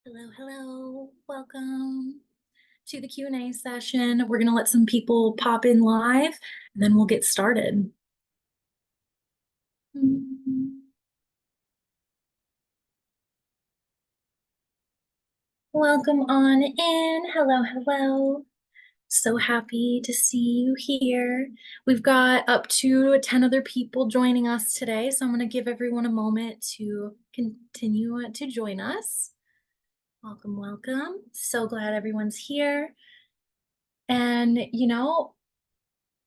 Hello, hello. Welcome to the Q&A session. We're going to let some people pop in live and then we'll get started. Welcome on in. Hello, hello. So happy to see you here. We've got up to 10 other people joining us today, so I'm going to give everyone a moment to continue to join us. Welcome, welcome. So glad everyone's here. And,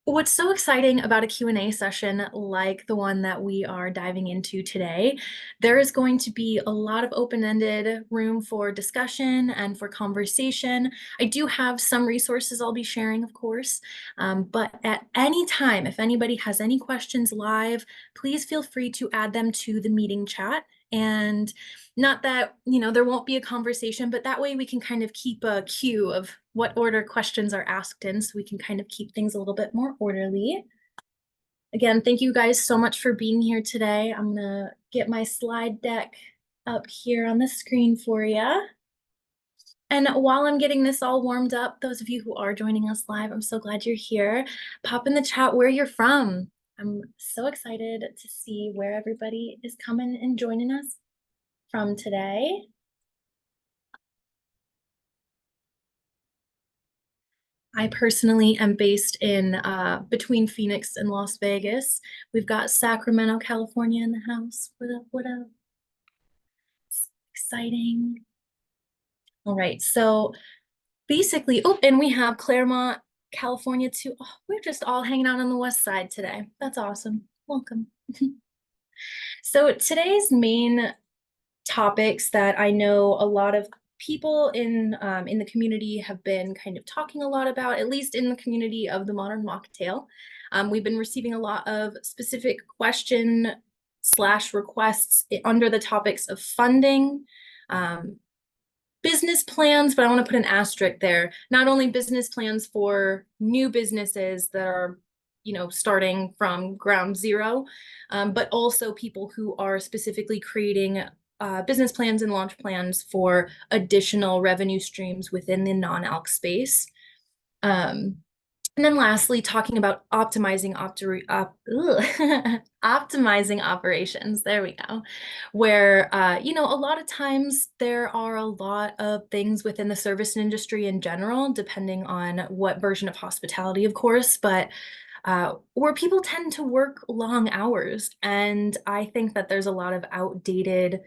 what's so exciting about a Q&A session like the one that we are diving into today, there is going to be a lot of open-ended room for discussion and for conversation. I do have some resources I'll be sharing, of course, but at any time, if anybody has any questions live, please feel free to add them to the meeting chat. And not that, there won't be a conversation, but that way we can kind of keep a queue of what order questions are asked in, so we can kind of keep things a little bit more orderly. Again, thank you guys so much for being here today. I'm gonna get my slide deck up here on the screen for you. And while I'm getting this all warmed up, those of you who are joining us live, I'm so glad you're here. Pop in the chat where you're from. I'm so excited to see where everybody is coming and joining us from today. I personally am based in between Phoenix and Las Vegas. We've got Sacramento, California in the house. What up, what up? It's exciting. All right, so basically, oh, and we have Claremont, California too. Oh, we're just all hanging out on the west side today. That's awesome. Welcome. So today's main topics that I know a lot of people in the community have been kind of talking a lot about, at least in the community of the modern mocktail. We've been receiving a lot of specific question/requests under the topics of funding, business plans, but I want to put an asterisk there. Not only business plans for new businesses that are starting from ground zero, but also people who are specifically creating business plans and launch plans for additional revenue streams within the non-alc space. And then lastly, talking about optimizing optimizing operations. There we go. Where, a lot of times there are a lot of things within the service industry in general, depending on what version of hospitality, of course, but where people tend to work long hours. And I think that there's a lot of outdated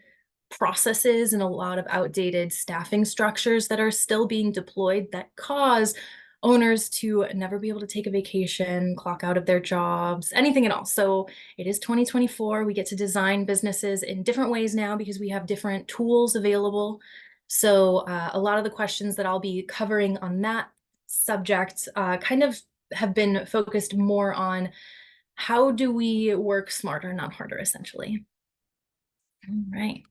processes and a lot of outdated staffing structures that are still being deployed that cause owners to never be able to take a vacation, clock out of their jobs, anything at all. So it is 2024. We get to design businesses in different ways now because we have different tools available. So a lot of the questions that I'll be covering on that subject kind of have been focused more on how do we work smarter, not harder, essentially. All right.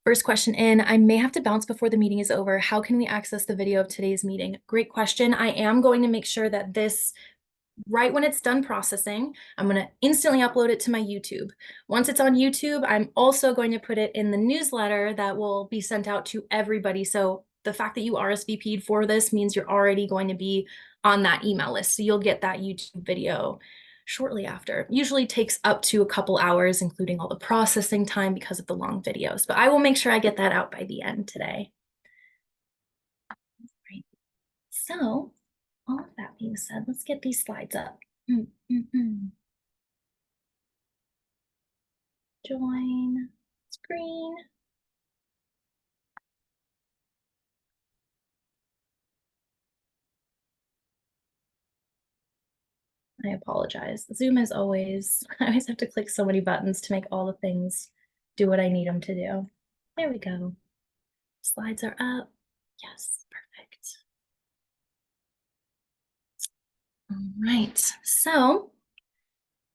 First question in, I may have to bounce before the meeting is over. How can we access the video of today's meeting? Great question. I am going to make sure that this, right when it's done processing, I'm going to instantly upload it to my YouTube. Once it's on YouTube, I'm also going to put it in the newsletter that will be sent out to everybody. So the fact that you RSVP'd for this means you're already going to be on that email list. So you'll get that YouTube video shortly after. Usually takes up to a couple hours, including all the processing time because of the long videos, but I will make sure I get that out by the end today. Right. So all of that being said, let's get these slides up. Join screen. I apologize. Zoom as always. I always have to click so many buttons to make all the things do what I need them to do. There we go. Slides are up. Yes, perfect. All right. So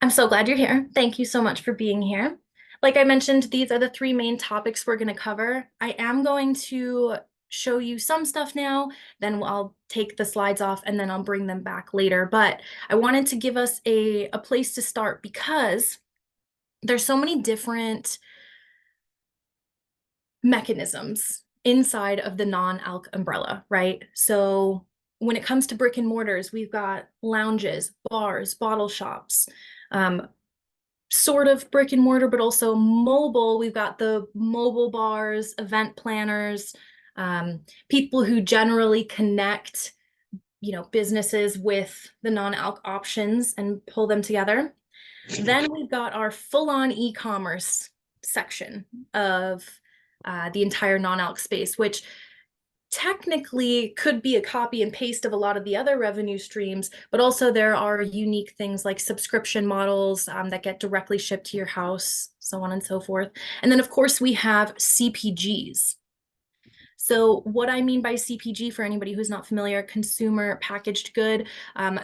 I'm so glad you're here. Thank you so much for being here. Like I mentioned, these are the three main topics we're going to cover. I am going to show you some stuff now, then I'll take the slides off and then I'll bring them back later. But I wanted to give us a place to start because there's so many different mechanisms inside of the non-alc umbrella, right? So when it comes to brick and mortars, we've got lounges, bars, bottle shops, um, sort of brick and mortar, but also mobile. We've got the mobile bars, event planners, people who generally connect, businesses with the non-alc options and pull them together. Then we've got our full-on e-commerce section of the entire non-alc space, which technically could be a copy and paste of a lot of the other revenue streams, but also there are unique things like subscription models that get directly shipped to your house, so on and so forth. And then, of course, we have CPGs. So what I mean by CPG, for anybody who's not familiar, consumer packaged good,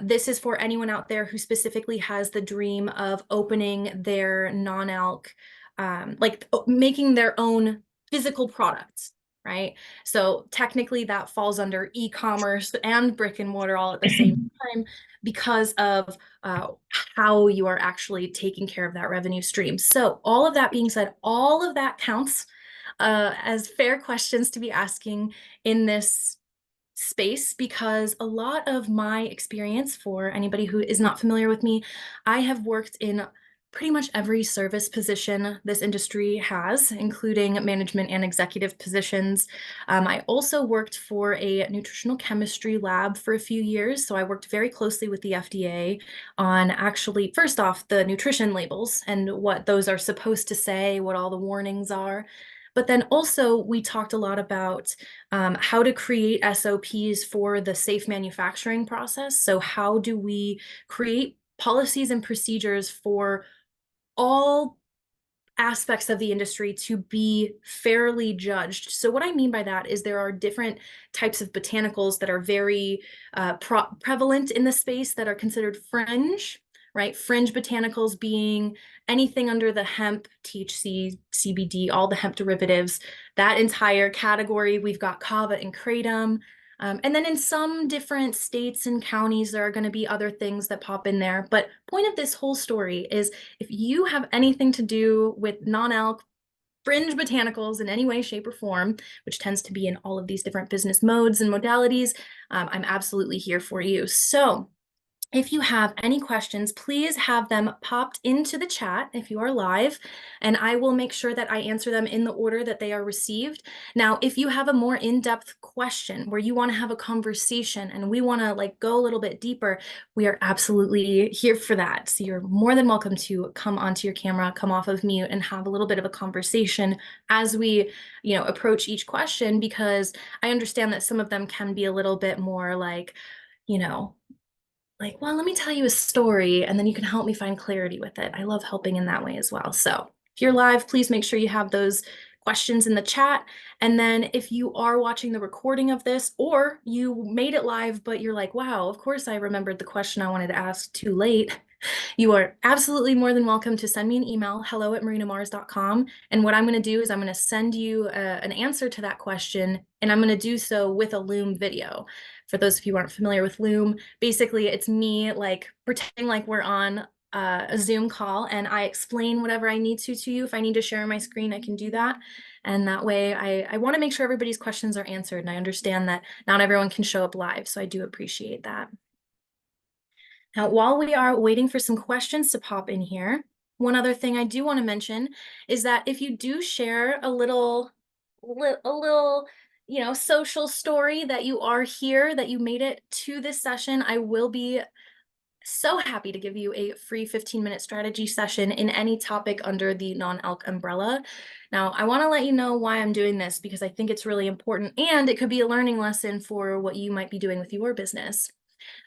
this is for anyone out there who specifically has the dream of opening their non-alc, like making their own physical products, right? So technically that falls under e-commerce and brick and mortar all at the same time because of how you are actually taking care of that revenue stream. So all of that being said, all of that counts as fair questions to be asking in this space, because a lot of my experience, for anybody who is not familiar with me, I have worked in pretty much every service position this industry has, including management and executive positions. I also worked for a nutritional chemistry lab for a few years, so I worked very closely with the FDA on actually, first off, the nutrition labels and what those are supposed to say, what all the warnings are. But then also we talked a lot about how to create SOPs for the safe manufacturing process. So how do we create policies and procedures for all aspects of the industry to be fairly judged? So what I mean by that is there are different types of botanicals that are very prevalent in the space that are considered fringe, right? Fringe botanicals being anything under the hemp, THC, CBD, all the hemp derivatives, that entire category. We've got kava and kratom. And then in some different states and counties, there are going to be other things that pop in there. But point of this whole story is if you have anything to do with non-alc fringe botanicals in any way, shape, or form, which tends to be in all of these different business modes and modalities, I'm absolutely here for you. So if you have any questions, please have them popped into the chat if you are live, and I will make sure that I answer them in the order that they are received. Now, if you have a more in-depth question where you want to have a conversation and we want to go a little bit deeper, we are absolutely here for that. So you're more than welcome to come onto your camera, come off of mute, and have a little bit of a conversation as we, approach each question, because I understand that some of them can be a little bit more you know, well, let me tell you a story and then you can help me find clarity with it. I love helping in that way as well. So if you're live, please make sure you have those questions in the chat. And then if you are watching the recording of this, or you made it live, but you're like, wow, of course I remembered the question I wanted to ask too late, you are absolutely more than welcome to send me an email, hello@marinamars.com. And what I'm going to do is I'm going to send you an answer to that question, and I'm going to do so with a Loom video. For those of you who aren't familiar with Loom, basically it's me pretending like we're on a Zoom call, and I explain whatever I need to you. If I need to share my screen, I can do that. And that way I want to make sure everybody's questions are answered. And I understand that not everyone can show up live, so I do appreciate that. Now, while we are waiting for some questions to pop in here, one other thing I do want to mention is that if you do share a little, social story that you are here, that you made it to this session, I will be so happy to give you a free 15-minute strategy session in any topic under the non-alc umbrella. Now, I want to let you know why I'm doing this, because I think it's really important, and it could be a learning lesson for what you might be doing with your business.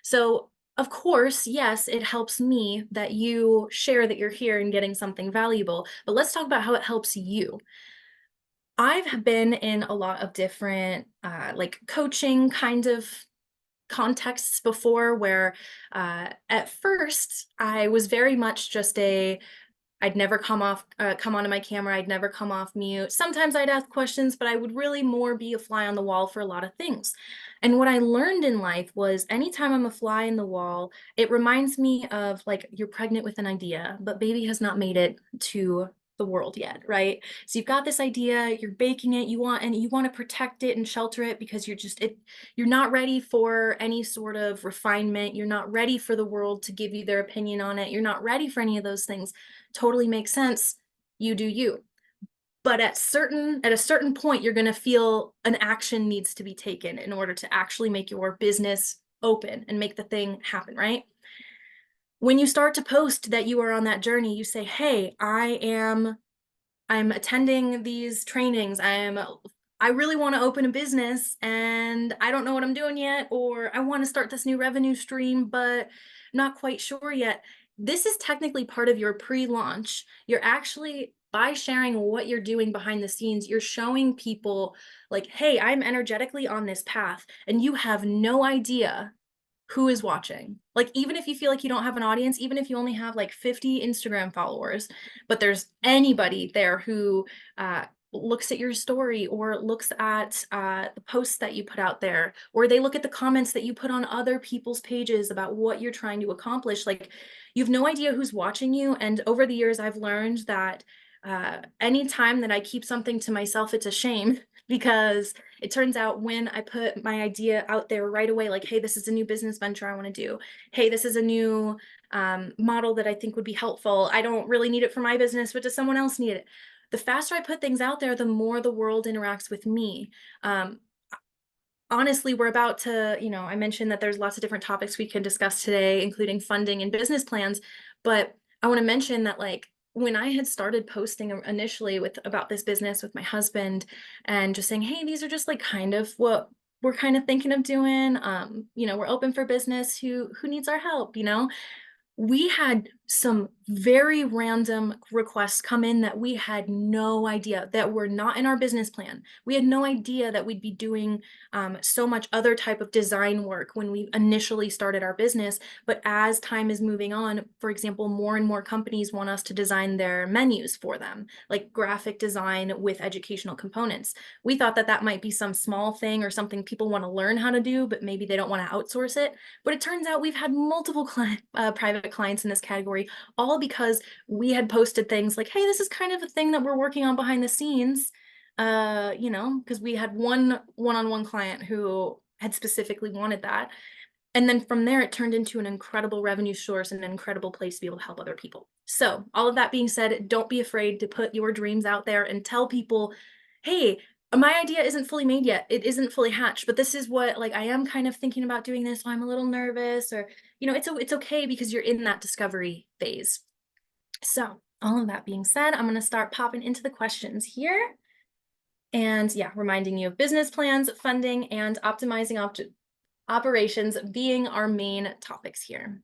So, of course, yes, it helps me that you share that you're here and getting something valuable, but let's talk about how it helps you. I've been in a lot of different coaching kind of contexts before where at first I was very much just I'd never come onto my camera. I'd never come off mute. Sometimes I'd ask questions, but I would really more be a fly on the wall for a lot of things. And what I learned in life was anytime I'm a fly in the wall, it reminds me of you're pregnant with an idea, but baby has not made it to the world yet, right? So you've got this idea, you're baking it, you want to protect it and shelter it because you're not ready for any sort of refinement. You're not ready for the world to give you their opinion on it. You're not ready for any of those things. Totally makes sense. You do you. But at a certain point, you're going to feel an action needs to be taken in order to actually make your business open and make the thing happen, right? When you start to post that you are on that journey, you say, "Hey, I'm attending these trainings. I really want to open a business and I don't know what I'm doing yet, or I want to start this new revenue stream, but not quite sure yet." This is technically part of your pre-launch. You're actually, by sharing what you're doing behind the scenes, you're showing people like, "Hey, I'm energetically on this path and you have no idea who is watching." Like, even if you feel like you don't have an audience, even if you only have like 50 Instagram followers, but there's anybody there who looks at your story or looks at the posts that you put out there, or they look at the comments that you put on other people's pages about what you're trying to accomplish, like, you have no idea who's watching you. And over the years, I've learned that anytime that I keep something to myself, it's a shame because it turns out when I put my idea out there right away, like, "Hey, this is a new business venture I want to do. Hey, this is a new model that I think would be helpful. I don't really need it for my business, but does someone else need it?" The faster I put things out there, the more the world interacts with me. Um, Honestly, we're about to, I mentioned that there's lots of different topics we can discuss today, including funding and business plans. But I want to mention that, like, when I had started posting initially with about this business with my husband and just saying, "Hey, these are just like kind of what we're kind of thinking of doing. We're open for business. Who needs our help?" We had some very random requests come in that we had no idea that were not in our business plan. We had no idea that we'd be doing so much other type of design work when we initially started our business. But as time is moving on, for example, more and more companies want us to design their menus for them, like graphic design with educational components. We thought that that might be some small thing or something people want to learn how to do, but maybe they don't want to outsource it. But it turns out we've had multiple private clients in this category, all because we had posted things like, "Hey, this is kind of a thing that we're working on behind the scenes." Because we had one-on-one client who had specifically wanted that. And then from there, it turned into an incredible revenue source and an incredible place to be able to help other people. So, all of that being said, don't be afraid to put your dreams out there and tell people, "Hey, my idea isn't fully made yet. It isn't fully hatched, but this is what, like, I am kind of thinking about doing this, so I'm a little nervous," or, it's okay because you're in that discovery phase. So, all of that being said, I'm going to start popping into the questions here. And yeah, reminding you of business plans, funding, and optimizing operations being our main topics here.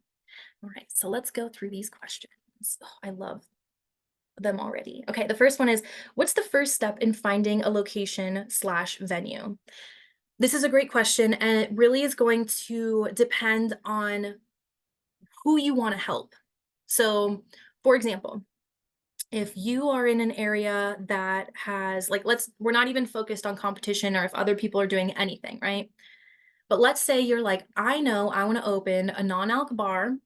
All right, so let's go through these questions. Oh, I love them already. Okay, the first one is, what's the first step in finding a location/venue? This is a great question, and it really is going to depend on who you want to help. So, for example, if you are in an area that has, like, we're not even focused on competition or if other people are doing anything, right? But let's say you're like, "I know I want to open a non-alc bar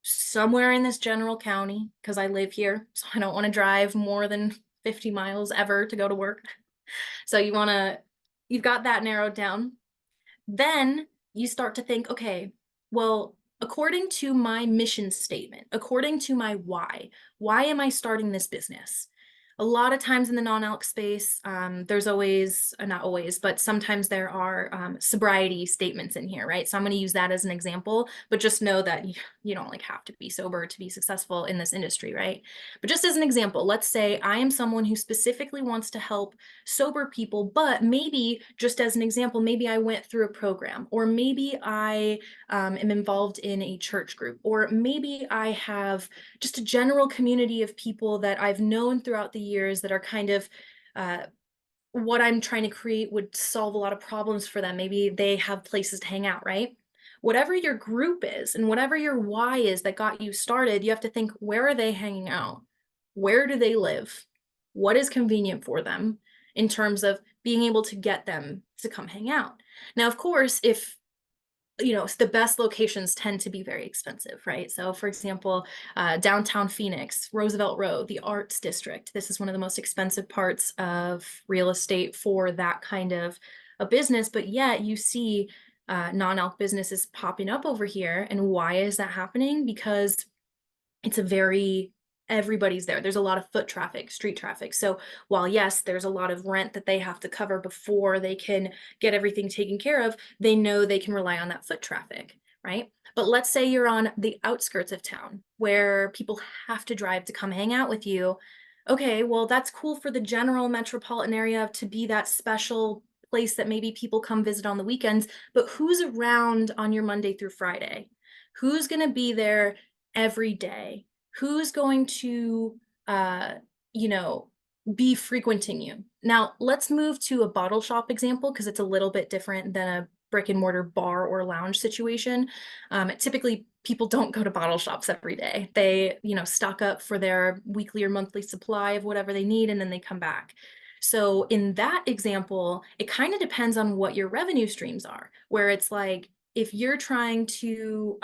somewhere in this general county because I live here, so I don't want to drive more than 50 miles ever to go to work." So you've got that narrowed down. Then you start to think, "Okay, well, according to my mission statement, according to my why am I starting this business?" A lot of times in the non-alc space, there's always, not always, but sometimes there are sobriety statements in here, right? So I'm going to use that as an example, but just know that you don't like have to be sober to be successful in this industry, right? But just as an example, let's say I am someone who specifically wants to help sober people, but maybe, just as an example, maybe I went through a program, or maybe I am involved in a church group, or maybe I have just a general community of people that I've known throughout the years that are kind of uh, what I'm trying to create would solve a lot of problems for them. Maybe they have places to hang out, right? Whatever your group is and whatever your why is that got you started, you have to think, where are they hanging out? Where do they live? What is convenient for them in terms of being able to get them to come hang out? Now, of course, if the best locations tend to be very expensive, right? So, for example, downtown Phoenix, Roosevelt Road, the Arts District. This is one of the most expensive parts of real estate for that kind of a business. But yet, you see non-alc businesses popping up over here. And why is that happening? Because it's a very everybody's there. There's a lot of foot traffic, street traffic. So while yes, there's a lot of rent that they have to cover before they can get everything taken care of, they know they can rely on that foot traffic, right? But let's say you're on the outskirts of town where people have to drive to come hang out with you. Okay, well, that's cool for the general metropolitan area to be that special place that maybe people come visit on the weekends, but who's around on your Monday through Friday? Who's going to be there every day? Who's going to, uh, you know, be frequenting you? Now, let's move to a bottle shop example because it's a little bit different than a brick and mortar bar or lounge situation. Typically, people don't go to bottle shops every day. They, stock up for their weekly or monthly supply of whatever they need, and then they come back. So in that example, it kind of depends on what your revenue streams are, where it's like, if you're trying to,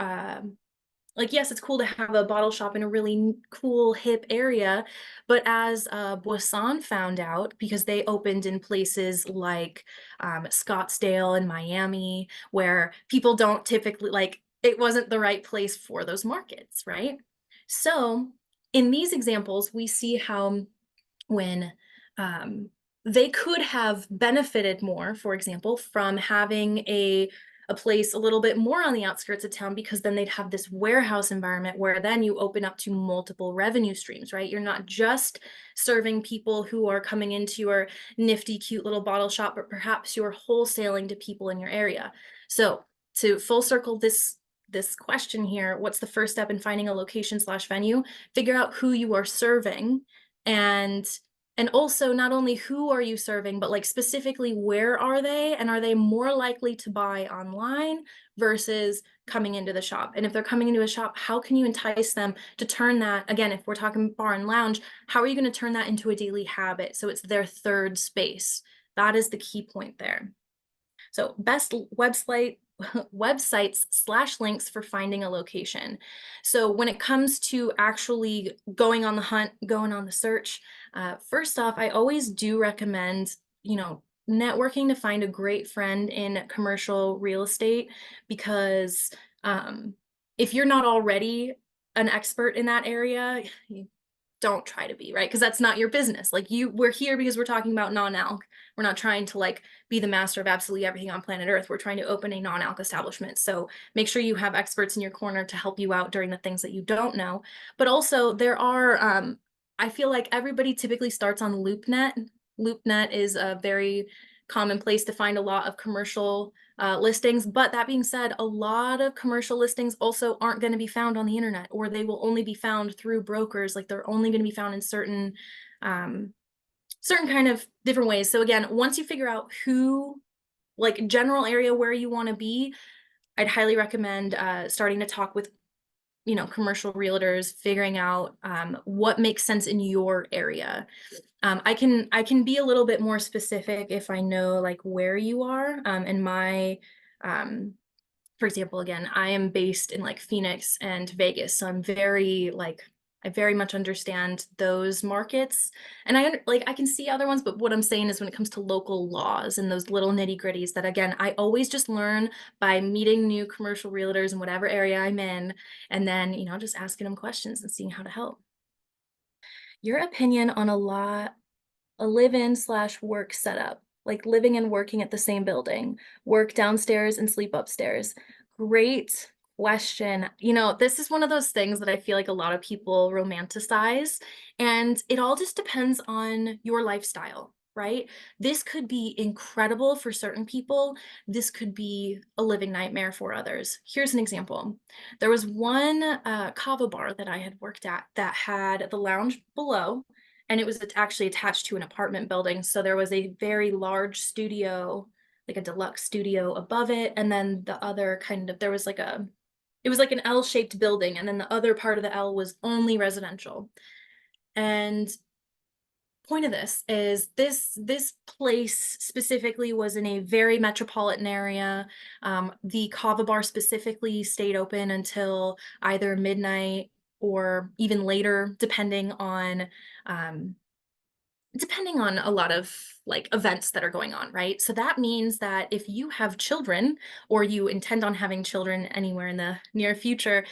yes, it's cool to have a bottle shop in a really cool, hip area. But as Boisson found out, because they opened in places like Scottsdale and Miami, where people don't typically it wasn't the right place for those markets, right? So in these examples, we see how when um, they could have benefited more, for example, from having a place a little bit more on the outskirts of town, because then they'd have this warehouse environment where then you open up to multiple revenue streams, right? You're not just serving people who are coming into your nifty, cute little bottle shop, but perhaps you're wholesaling to people in your area. So to full circle this question here, what's the first step in finding a location slash venue? Figure out who you are serving, and also not only who are you serving, but specifically where are they, and are they more likely to buy online versus coming into the shop? And if they're coming into a shop, how can you entice them to turn that, again, if we're talking bar and lounge, how are you going to turn that into a daily habit so it's their third space? That is the key point there. So best websites slash links for finding a location. So when it comes to actually going on the hunt, going on the search, first off, I always do recommend, networking to find a great friend in commercial real estate, because if you're not already an expert in that area, don't try to be, right? Because that's not your business. We're here because we're talking about non-alc. We're not trying to be the master of absolutely everything on planet Earth. We're trying to open a non-alc establishment. So make sure you have experts in your corner to help you out during the things that you don't know. But also there are, I feel like everybody typically starts on LoopNet. LoopNet is a very common place to find a lot of commercial listings. But that being said, a lot of commercial listings also aren't going to be found on the internet, or they will only be found through brokers. They're only going to be found in certain kind of different ways. So again, once you figure out who, general area where you want to be, I'd highly recommend starting to talk with commercial realtors, figuring out what makes sense in your area. I can be a little bit more specific if I know where you are. And my for example, again, I am based in Phoenix and Vegas, so I'm very I very much understand those markets, and I can see other ones, but what I'm saying is when it comes to local laws and those little nitty-gritties that, again, I always just learn by meeting new commercial realtors in whatever area I'm in, and then just asking them questions and seeing how to help. Your opinion on a live-in slash work setup, like living and working at the same building, work downstairs and sleep upstairs. Great question. This is one of those things that I feel like a lot of people romanticize, and it all just depends on your lifestyle, right? This could be incredible for certain people. This could be a living nightmare for others. Here's an example. There was one kava bar that I had worked at that had the lounge below, and it was actually attached to an apartment building. So there was a very large studio, like a deluxe studio above it. And then the other there was it was like an L-shaped building. And then the other part of the L was only residential. And point of this is this place specifically was in a very metropolitan area. The kava bar specifically stayed open until either midnight or even later, um, depending on a lot of like events that are going on, right? So that means that if you have children or you intend on having children anywhere in the near future,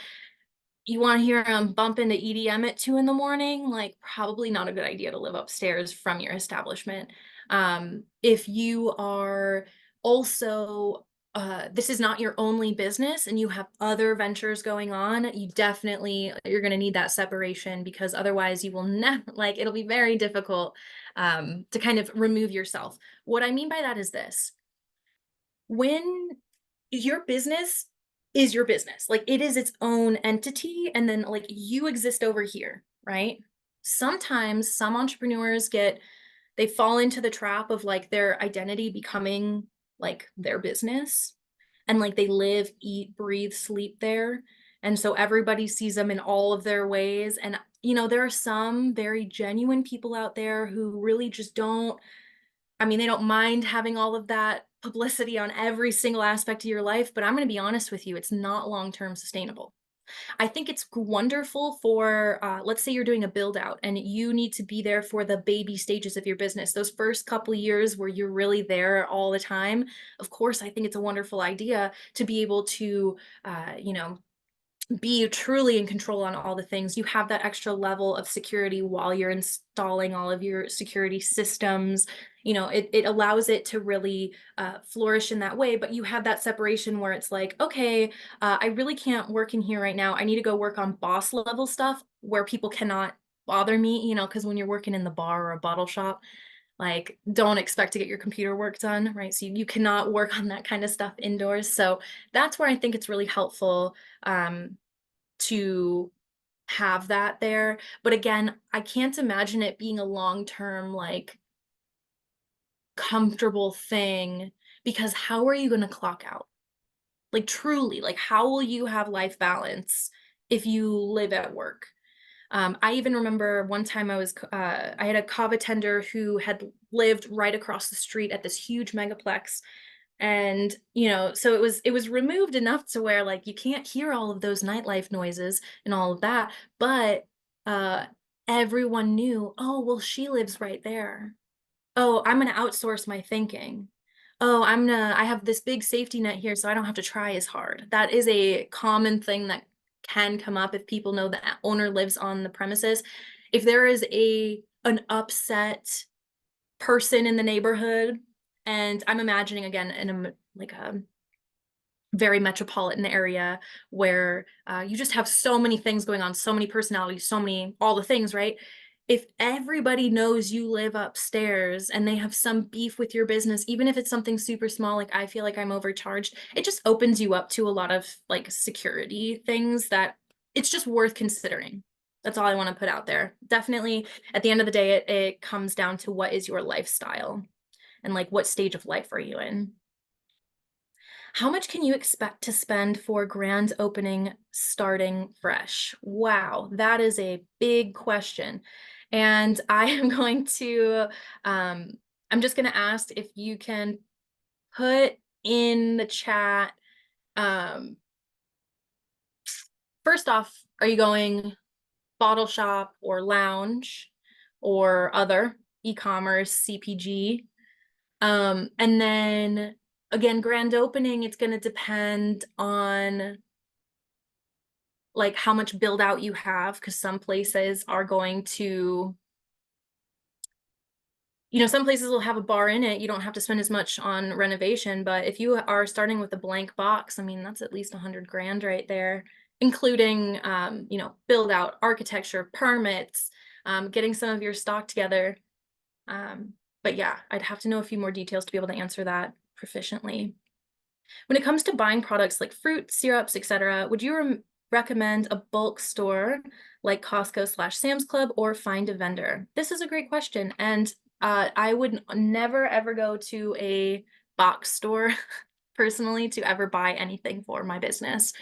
you wanna hear hear them bump into EDM at 2 in the morning? Like, probably not a good idea to live upstairs from your establishment. If you are also, this is not your only business and you have other ventures going on, you're gonna need that separation because otherwise you will never like, it'll be very difficult, to kind of remove yourself. What I mean by that is this: when your business is your business. Like it is its own entity and then like you exist over here, right? Sometimes some entrepreneurs they fall into the trap of like their identity becoming like their business and like they live, eat, breathe, sleep there. And so everybody sees them in all of their ways and there are some very genuine people out there who really just don't I mean, they don't mind having all of that publicity on every single aspect of your life, but I'm gonna be honest with you, it's not long-term sustainable. I think it's wonderful for, let's say you're doing a build out and you need to be there for the baby stages of your business. Those first couple of years where you're really there all the time. Of course, I think it's a wonderful idea to be able to, be truly in control on all the things. You have that extra level of security while you're installing all of your security systems. It allows it to really flourish in that way, but you have that separation where it's like, okay, I really can't work in here right now. I need to go work on boss level stuff where people cannot bother me, because when you're working in the bar or a bottle shop, like don't expect to get your computer work done, right? So you cannot work on that kind of stuff indoors. So that's where I think it's really helpful to have that there. But again, I can't imagine it being a long-term, like, comfortable thing because how are you gonna clock out? Like, truly, like, how will you have life balance if you live at work? I even remember one time I had a kava tender who had lived right across the street at this huge megaplex, and so it was removed enough to where like you can't hear all of those nightlife noises and all of that, but uh everyone knew, oh well, she lives right there. Oh, I'm going to outsource my thinking. Oh, I have this big safety net here so I don't have to try as hard. That is a common thing that can come up if people know the owner lives on the premises. If there is an upset person in the neighborhood, and I'm imagining again in like a very metropolitan area where you just have so many things going on, so many personalities, all the things, right? If everybody knows you live upstairs and they have some beef with your business, even if it's something super small, like I feel like I'm overcharged, it just opens you up to a lot of like security things that it's just worth considering. That's all I want to put out there. Definitely at the end of the day, it comes down to what is your lifestyle and like what stage of life are you in. How much can you expect to spend for grand opening starting fresh? Wow, that is a big question. And I am going to, um, I'm just going to ask if you can put in the chat. Um, First off, are you going bottle shop or lounge or other e-commerce, CPG? And then again, grand opening, it's going to depend on like how much build out you have because some places are going to some places will have a bar in it. You don't have to spend as much on renovation, but if you are starting with a blank box, I mean, that's at least 100 grand right there, including build out, architecture, permits, getting some of your stock together. But yeah, I'd have to know a few more details to be able to answer that proficiently. When it comes to buying products like fruit, syrups, etc., would you recommend a bulk store like Costco slash Sam's Club or find a vendor? This is a great question. And I would never ever go to a box store personally to ever buy anything for my business.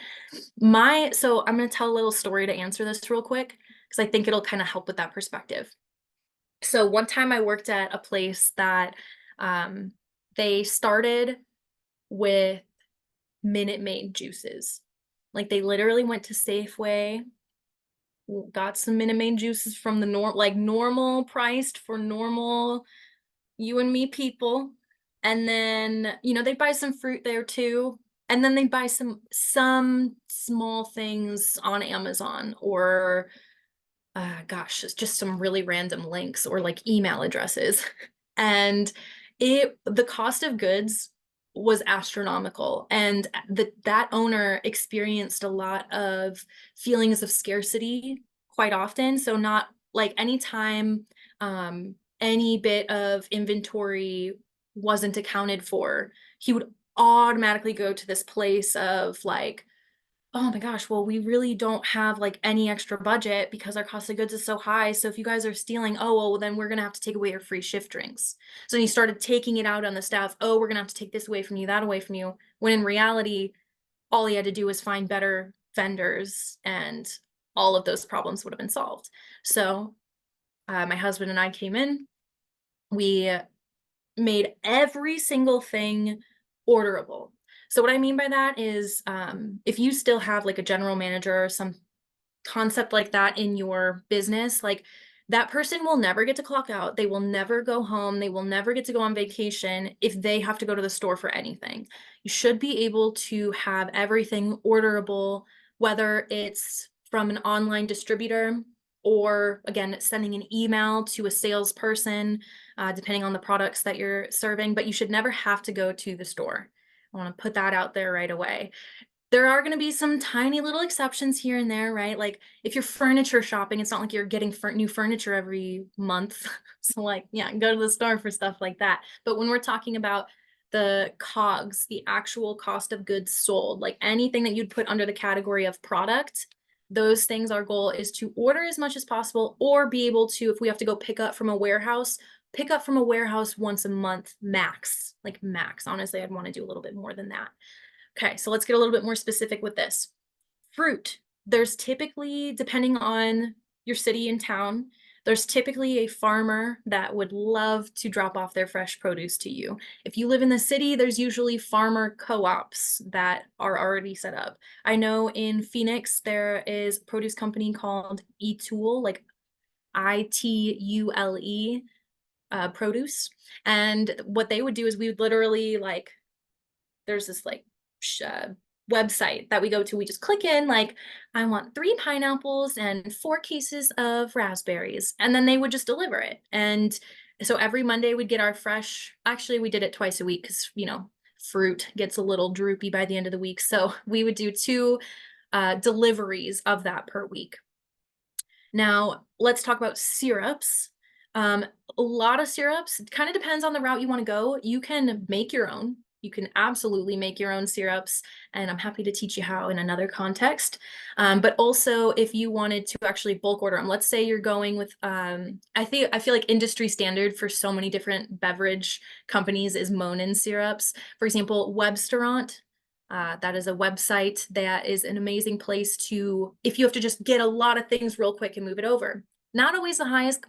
So I'm going to tell a little story to answer this real quick because I think it'll kind of help with that perspective. So one time I worked at a place that um, they started with Minute Maid juices. Like they literally went to Safeway, got some Minute Maid juices from the normal priced for normal you and me people. And then, they buy some fruit there too. And then they buy some small things on Amazon or gosh, it's just some really random links or like email addresses. And the cost of goods was astronomical. And that owner experienced a lot of feelings of scarcity quite often. So not like anytime any bit of inventory wasn't accounted for, he would automatically go to this place of like, oh my gosh, well, we really don't have like any extra budget because our cost of goods is so high. So if you guys are stealing, oh, well, then we're going to have to take away your free shift drinks. So he started taking it out on the staff. Oh, we're going to have to take this away from you, that away from you. When in reality, all he had to do was find better vendors and all of those problems would have been solved. So my husband and I came in. We made every single thing orderable. So what I mean by that is if you still have like a general manager or some concept like that in your business, like that person will never get to clock out. They will never go home. They will never get to go on vacation if they have to go to the store for anything. You should be able to have everything orderable, whether it's from an online distributor or again, sending an email to a salesperson, depending on the products that you're serving, but you should never have to go to the store. I want to put that out there right away. There are going to be some tiny little exceptions here and there, right? Like if you're furniture shopping, it's not like you're getting new furniture every month. So like, yeah, go to the store for stuff like that. But when we're talking about the COGS, the actual cost of goods sold, like anything that you'd put under the category of product, those things, our goal is to order as much as possible or be able to, if we have to go pick up from a warehouse, pick up from a warehouse once a month max, like max. Honestly, I'd want to do a little bit more than that. Okay, so let's get a little bit more specific with this. Fruit. There's typically, depending on your city and town, there's typically a farmer that would love to drop off their fresh produce to you. If you live in the city, there's usually farmer co-ops that are already set up. I know in Phoenix, there is a produce company called eTool, like ITULE produce. And what they would do is we would literally like there's this like uh, website that we go to. We just click in like, I want 3 pineapples and 4 cases of raspberries. And then they would just deliver it. And so every Monday we'd get our fresh, actually we did it twice a week because, fruit gets a little droopy by the end of the week. So we would do 2 deliveries of that per week. Now, let's talk about syrups. A lot of syrups, it kind of depends on the route you want to go. You can make your own. You can absolutely make your own syrups, and I'm happy to teach you how in another context. But also, if you wanted to actually bulk order them, let's say you're going with, I feel like industry standard for so many different beverage companies is Monin syrups. For example, Webstaurant, that is a website that is an amazing place to, if you have to just get a lot of things real quick and move it over. Not always the highest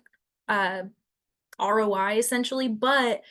ROI essentially, but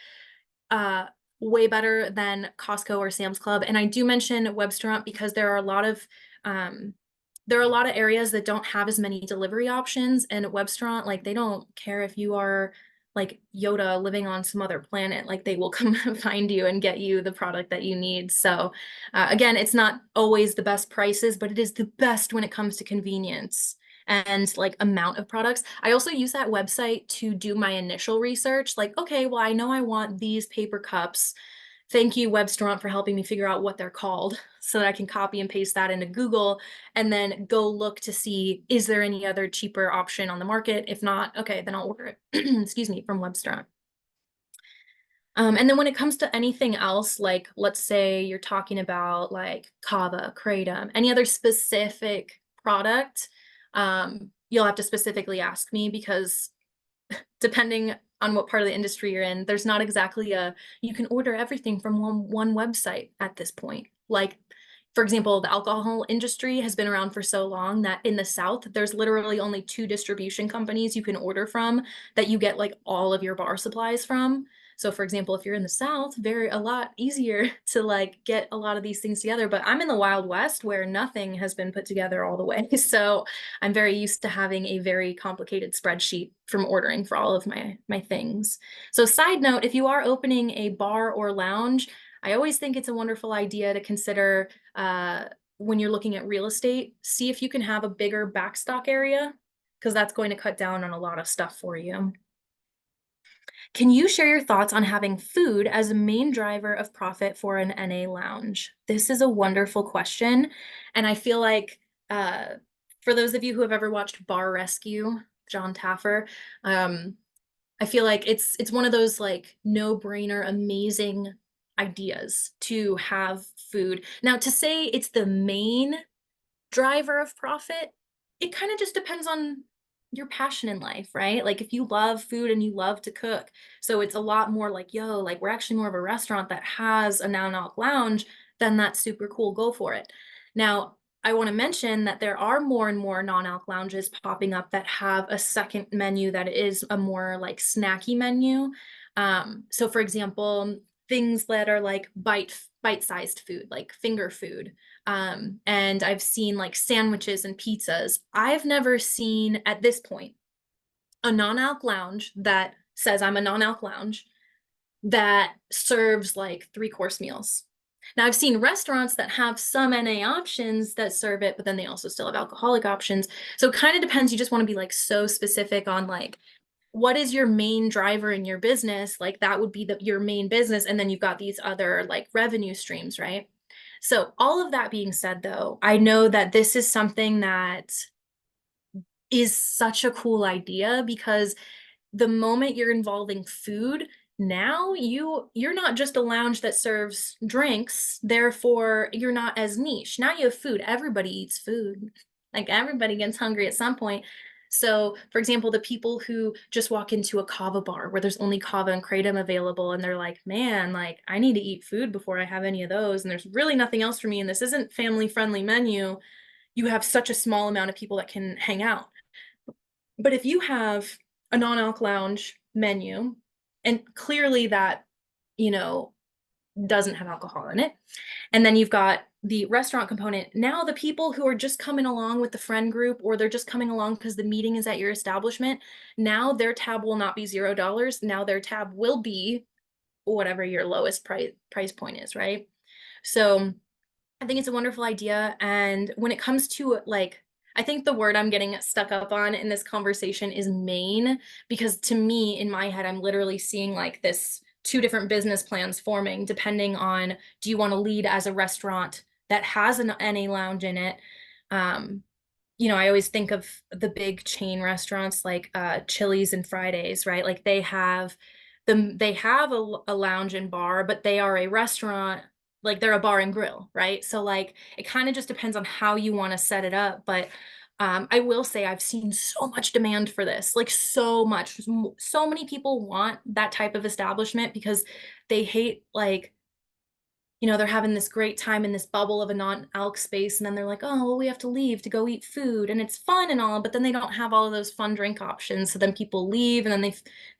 way better than Costco or Sam's Club. And I do mention Webstaurant because there are a lot of areas that don't have as many delivery options. And at Webstaurant, like they don't care if you are like Yoda living on some other planet, like they will come find you and get you the product that you need. So again, it's not always the best prices, but it is the best when it comes to convenience and like amount of products. I also use that website to do my initial research. Like, okay, well, I know I want these paper cups. Thank you, Webstaurant, for helping me figure out what they're called so that I can copy and paste that into Google and then go look to see, is there any other cheaper option on the market? If not, okay, then I'll order it, excuse me, from Webstaurant. And then when it comes to anything else, like let's say you're talking about like kava, kratom, any other specific product, you'll have to specifically ask me because depending on what part of the industry you're in, there's not exactly you can order everything from one website at this point. Like For example, the alcohol industry has been around for so long that in the South, there's literally only two distribution companies you can order from that you get like all of your bar supplies from. So for example, if you're in the South, very a lot easier to like get a lot of these things together. But I'm in the Wild West where nothing has been put together all the way. So I'm very used to having a very complicated spreadsheet from ordering for all of my things. So side note, if you are opening a bar or lounge, I always think it's a wonderful idea to consider uh, when you're looking at real estate, see if you can have a bigger backstock area because that's going to cut down on a lot of stuff for you. Can you share your thoughts on having food as a main driver of profit for an NA lounge? This is a wonderful question. And I feel like uh, for those of you who have ever watched Bar Rescue, John Taffer, um, I feel like it's one of those like no-brainer, amazing ideas to have food. Now, to say it's the main driver of profit, it kind of just depends on your passion in life, right? Like if you love food and you love to cook, so it's a lot more like, yo, like we're actually more of a restaurant that has a non-alc lounge, then that's super cool. Go for it. Now, I want to mention that there are more and more non-alc lounges popping up that have a second menu that is a more like snacky menu. So for example, things that are like bite-sized food, like finger food, and I've seen like sandwiches and pizzas. I've never seen at this point a non-alc lounge that says I'm a non-alc lounge that serves like three-course meals. Now, I've seen restaurants that have some NA options that serve it, but then they also still have alcoholic options. So it kind of depends. You just want to be like so specific on like what is your main driver in your business? Like that would be your main business. And then you've got these other like revenue streams, right? So all of that being said, though, I know that this is something that is such a cool idea because the moment you're involving food, now you're not just a lounge that serves drinks, therefore you're not as niche. Now you have food. Everybody eats food. Like everybody gets hungry at some point. So, for example, the people who just walk into a kava bar where there's only kava and kratom available and they're like, "Man, like I need to eat food before I have any of those and there's really nothing else for me and this isn't family-friendly menu." You have such a small amount of people that can hang out. But if you have a non-alc lounge menu, and clearly that, you know, doesn't have alcohol in it, and then you've got the restaurant component, now the people who are just coming along with the friend group or they're just coming along because the meeting is at your establishment, now their tab will not be $0. Now their tab will be whatever your lowest price point is, right? So I think it's a wonderful idea. And when it comes to like, I think the word I'm getting stuck up on in this conversation is main, because to me, in my head, I'm literally seeing like this two different business plans forming depending on do you want to lead as a restaurant that has an NA lounge in it? Um, I always think of the big chain restaurants like Chili's and Fridays, right? Like they have a lounge and bar, but they are a restaurant, like they're a bar and grill, right? So like it kind of just depends on how you want to set it up. But I will say I've seen so much demand for this, like so much. So many people want that type of establishment because they hate like they're having this great time in this bubble of a non-alc space, and then they're like, oh, well, we have to leave to go eat food, and it's fun and all, but then they don't have all of those fun drink options. So then people leave, and then they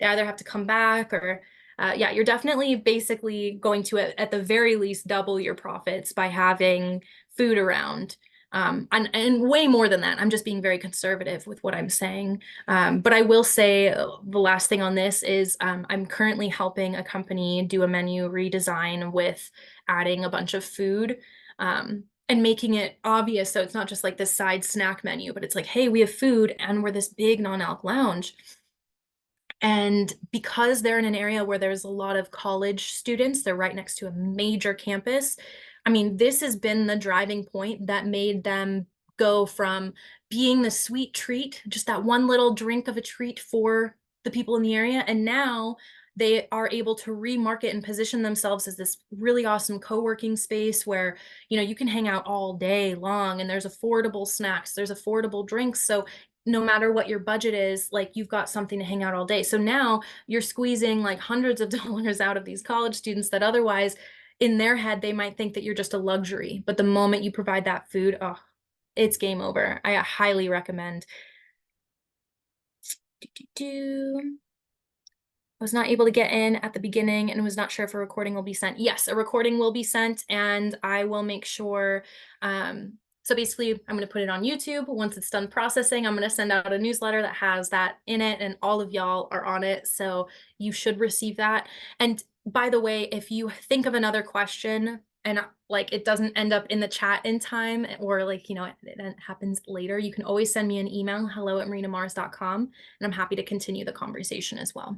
either have to come back or, yeah, you're definitely basically going to, at the very least, double your profits by having food around. And way more than that. I'm just being very conservative with what I'm saying. But I will say the last thing on this is I'm currently helping a company do a menu redesign with adding a bunch of food and making it obvious. So it's not just like this side snack menu, but it's like, hey, we have food and we're this big non-alc lounge. And because they're in an area where there's a lot of college students, they're right next to a major campus. I mean, this has been the driving point that made them go from being the sweet treat, just that one little drink of a treat for the people in the area. And now they are able to remarket and position themselves as this really awesome co-working space where, you can hang out all day long and there's affordable snacks, there's affordable drinks. So no matter what your budget is, like you've got something to hang out all day. So now you're squeezing like hundreds of dollars out of these college students that otherwise, in their head, they might think that you're just a luxury. But the moment you provide that food, oh, it's game over. I highly recommend. Do. I was not able to get in at the beginning and was not sure if a recording will be sent. Yes, a recording will be sent, and I will make sure. So basically, I'm going to put it on YouTube. Once it's done processing, I'm going to send out a newsletter that has that in it, and all of y'all are on it. So you should receive that. And by the way, if you think of another question and like it doesn't end up in the chat in time, or like, it happens later, you can always send me an email, hello@marinamars.com, and I'm happy to continue the conversation as well.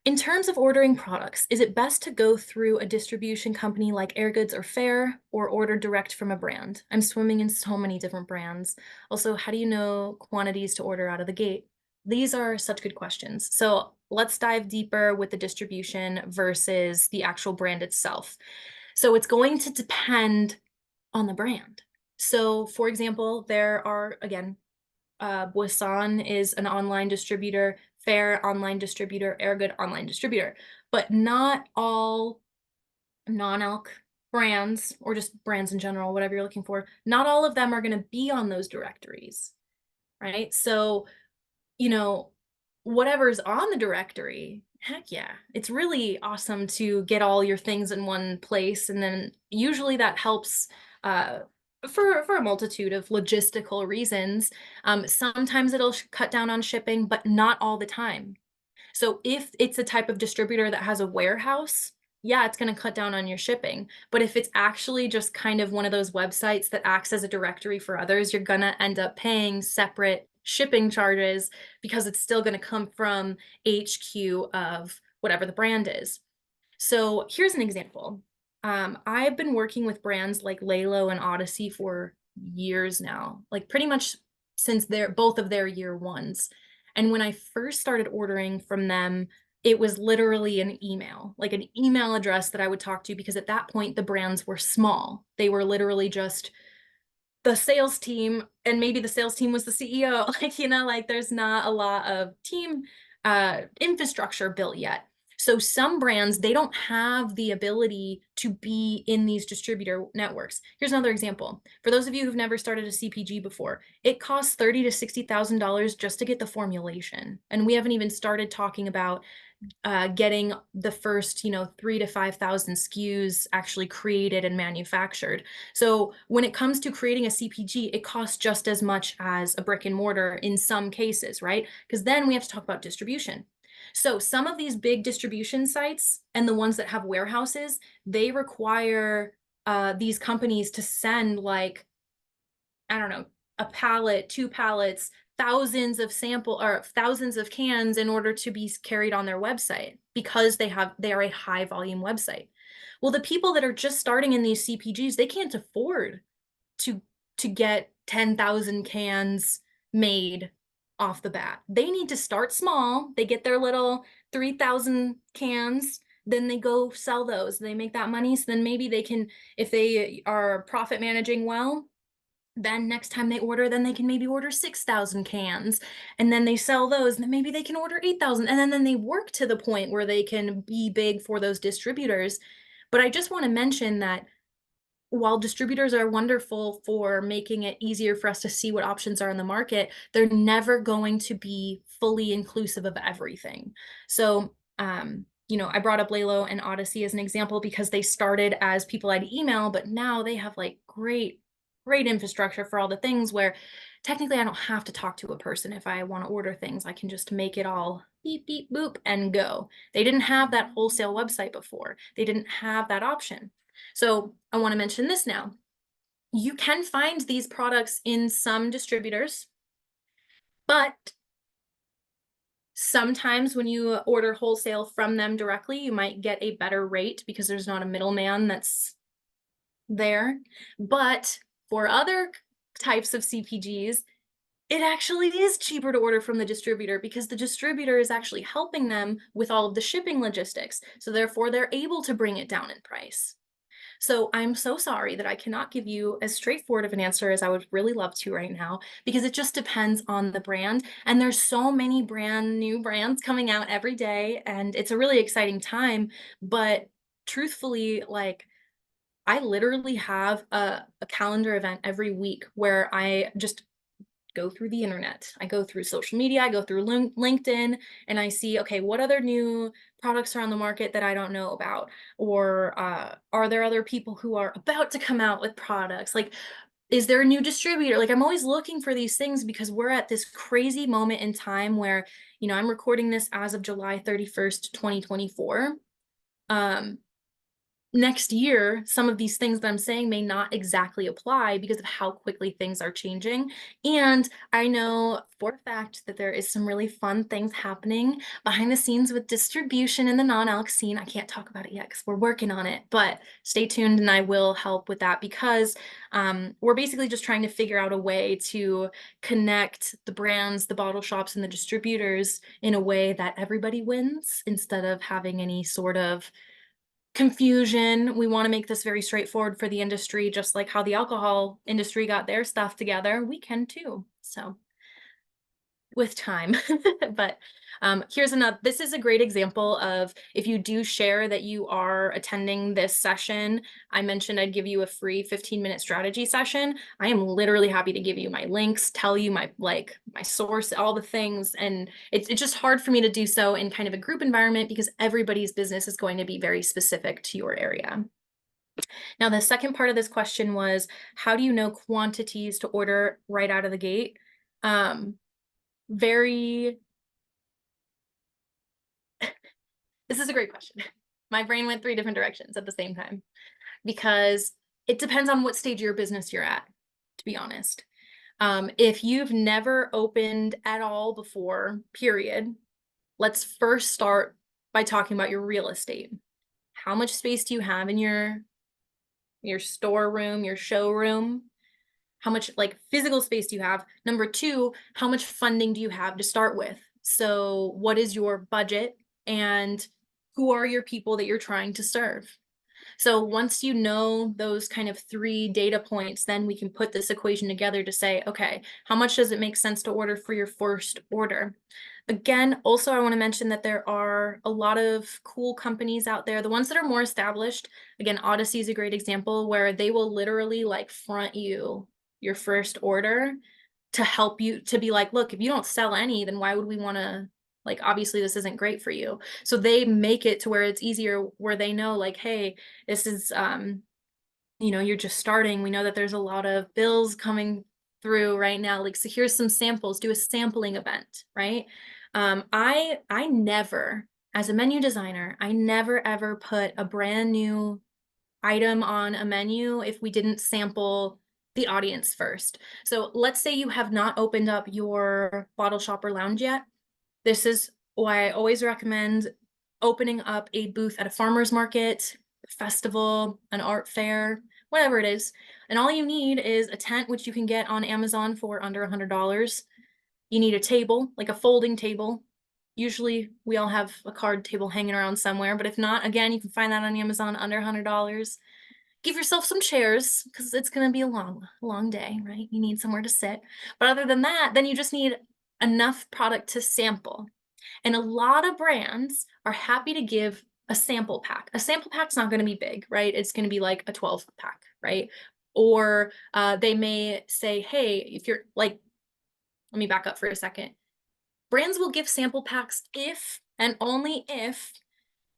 In terms of ordering products, is it best to go through a distribution company like Airgoods or Faire, or order direct from a brand? I'm swimming in so many different brands. Also, how do you know quantities to order out of the gate? These are such good questions. So let's dive deeper with the distribution versus the actual brand itself. So it's going to depend on the brand. So, for example, there are, again, Boisson is an online distributor, Faire online distributor, Airgood online distributor, but not all non-alc brands, or just brands in general, whatever you're looking for, not all of them are going to be on those directories, right? So, you know, whatever's on the directory, heck yeah, it's really awesome to get all your things in one place. And then usually that helps uh, for a multitude of logistical reasons. Sometimes it'll cut down on shipping, but not all the time. So if it's a type of distributor that has a warehouse, yeah, it's going to cut down on your shipping. But if it's actually just kind of one of those websites that acts as a directory for others, you're going to end up paying separate shipping charges because it's still going to come from HQ of whatever the brand is. So here's an example. I've been working with brands like Lalo and Odyssey for years now, like pretty much since both of their year ones. And when I first started ordering from them, it was literally an email, like an email address that I would talk to, because at that point the brands were small. They were literally just the sales team, and maybe the sales team was the CEO. Like there's not a lot of team infrastructure built yet. So some brands, they don't have the ability to be in these distributor networks. Here's another example. For those of you who've never started a CPG before, it costs $30,000 to $60,000 just to get the formulation. And we haven't even started talking about getting the first, 3,000 to 5,000 SKUs actually created and manufactured. So when it comes to creating a CPG, it costs just as much as a brick and mortar in some cases, right? Because then we have to talk about distribution. So some of these big distribution sites and the ones that have warehouses, they require these companies to send, like, I don't know, a pallet, two pallets, thousands of thousands of cans in order to be carried on their website, because they are a high volume website. Well, the people that are just starting in these CPGs, they can't afford to get 10,000 cans made off the bat. They need to start small. They get their little 3,000 cans, then they go sell those. They make that money. So then maybe they can, if they are profit managing well, then next time they order, then they can maybe order 6,000 cans, and then they sell those, and then maybe they can order 8,000, and then they work to the point where they can be big for those distributors. But I just want to mention that while distributors are wonderful for making it easier for us to see what options are in the market, they're never going to be fully inclusive of everything. So, I brought up Lalo and Odyssey as an example because they started as people I'd email, but now they have like great infrastructure for all the things where technically I don't have to talk to a person if I want to order things. I can just make it all beep, beep, boop, and go. They didn't have that wholesale website before. They didn't have that option. So I want to mention this now. You can find these products in some distributors, but sometimes when you order wholesale from them directly, you might get a better rate because there's not a middleman that's there. But for other types of CPGs, it actually is cheaper to order from the distributor because the distributor is actually helping them with all of the shipping logistics. So therefore, they're able to bring it down in price. So I'm so sorry that I cannot give you as straightforward of an answer as I would really love to right now, because it just depends on the brand. And there's so many brand new brands coming out every day, and it's a really exciting time. But truthfully, like, I literally have a calendar event every week where I just go through the internet. I go through social media, I go through LinkedIn, and I see, okay, what other new products are on the market that I don't know about? Or are there other people who are about to come out with products? Like, is there a new distributor? Like, I'm always looking for these things because we're at this crazy moment in time where, I'm recording this as of July 31st, 2024. Um, Next year, some of these things that I'm saying may not exactly apply because of how quickly things are changing. And I know for a fact that there is some really fun things happening behind the scenes with distribution in the non-alc scene. I can't talk about it yet because we're working on it, but stay tuned and I will help with that because we're basically just trying to figure out a way to connect the brands, the bottle shops, and the distributors in a way that everybody wins instead of having any sort of confusion. We want to make this very straightforward for the industry, just like how the alcohol industry got their stuff together. We can too. So with time. But here's another, this is a great example of if you do share that you are attending this session. I mentioned I'd give you a free 15-minute strategy session. I am literally happy to give you my links, tell you my source, all the things. And it's just hard for me to do so in kind of a group environment because everybody's business is going to be very specific to your area. Now, the second part of this question was, how do you know quantities to order right out of the gate? Very This is a great question. My brain went three different directions at the same time because it depends on what stage of your business you're at, to be honest. If you've never opened at all before, period, let's first start by talking about your real estate. How much space do you have in your storeroom, your showroom? How much like physical space do you have? Number two, how much funding do you have to start with? So what is your budget and who are your people that you're trying to serve? So once you know those kind of three data points, then we can put this equation together to say, okay, how much does it make sense to order for your first order? Again, also, I want to mention that there are a lot of cool companies out there. The ones that are more established, again, Odyssey is a great example where they will literally like front you your first order to help you to be like, look, if you don't sell any, then why would we want to, like, obviously this isn't great for you. So they make it to where it's easier, where they know like, hey, this is you're just starting. We know that there's a lot of bills coming through right now. Like, so here's some samples, do a sampling event, right? I never, as a menu designer, I never ever put a brand new item on a menu if we didn't sample the audience first. So let's say you have not opened up your bottle shop or lounge yet. This is why I always recommend opening up a booth at a farmer's market, festival, an art fair, whatever it is. And all you need is a tent, which you can get on Amazon for under $100. You need a table, like a folding table. Usually we all have a card table hanging around somewhere, but if not, again, you can find that on Amazon under $100. Give yourself some chairs because it's going to be a long day, right? You need somewhere to sit. But other than that, then you just need enough product to sample. And a lot of brands are happy to give a sample pack. A sample pack's not going to be big, right? It's going to be like a 12 pack, right? Or they may say, hey, if you're like, let me back up for a second. Brands will give sample packs if and only if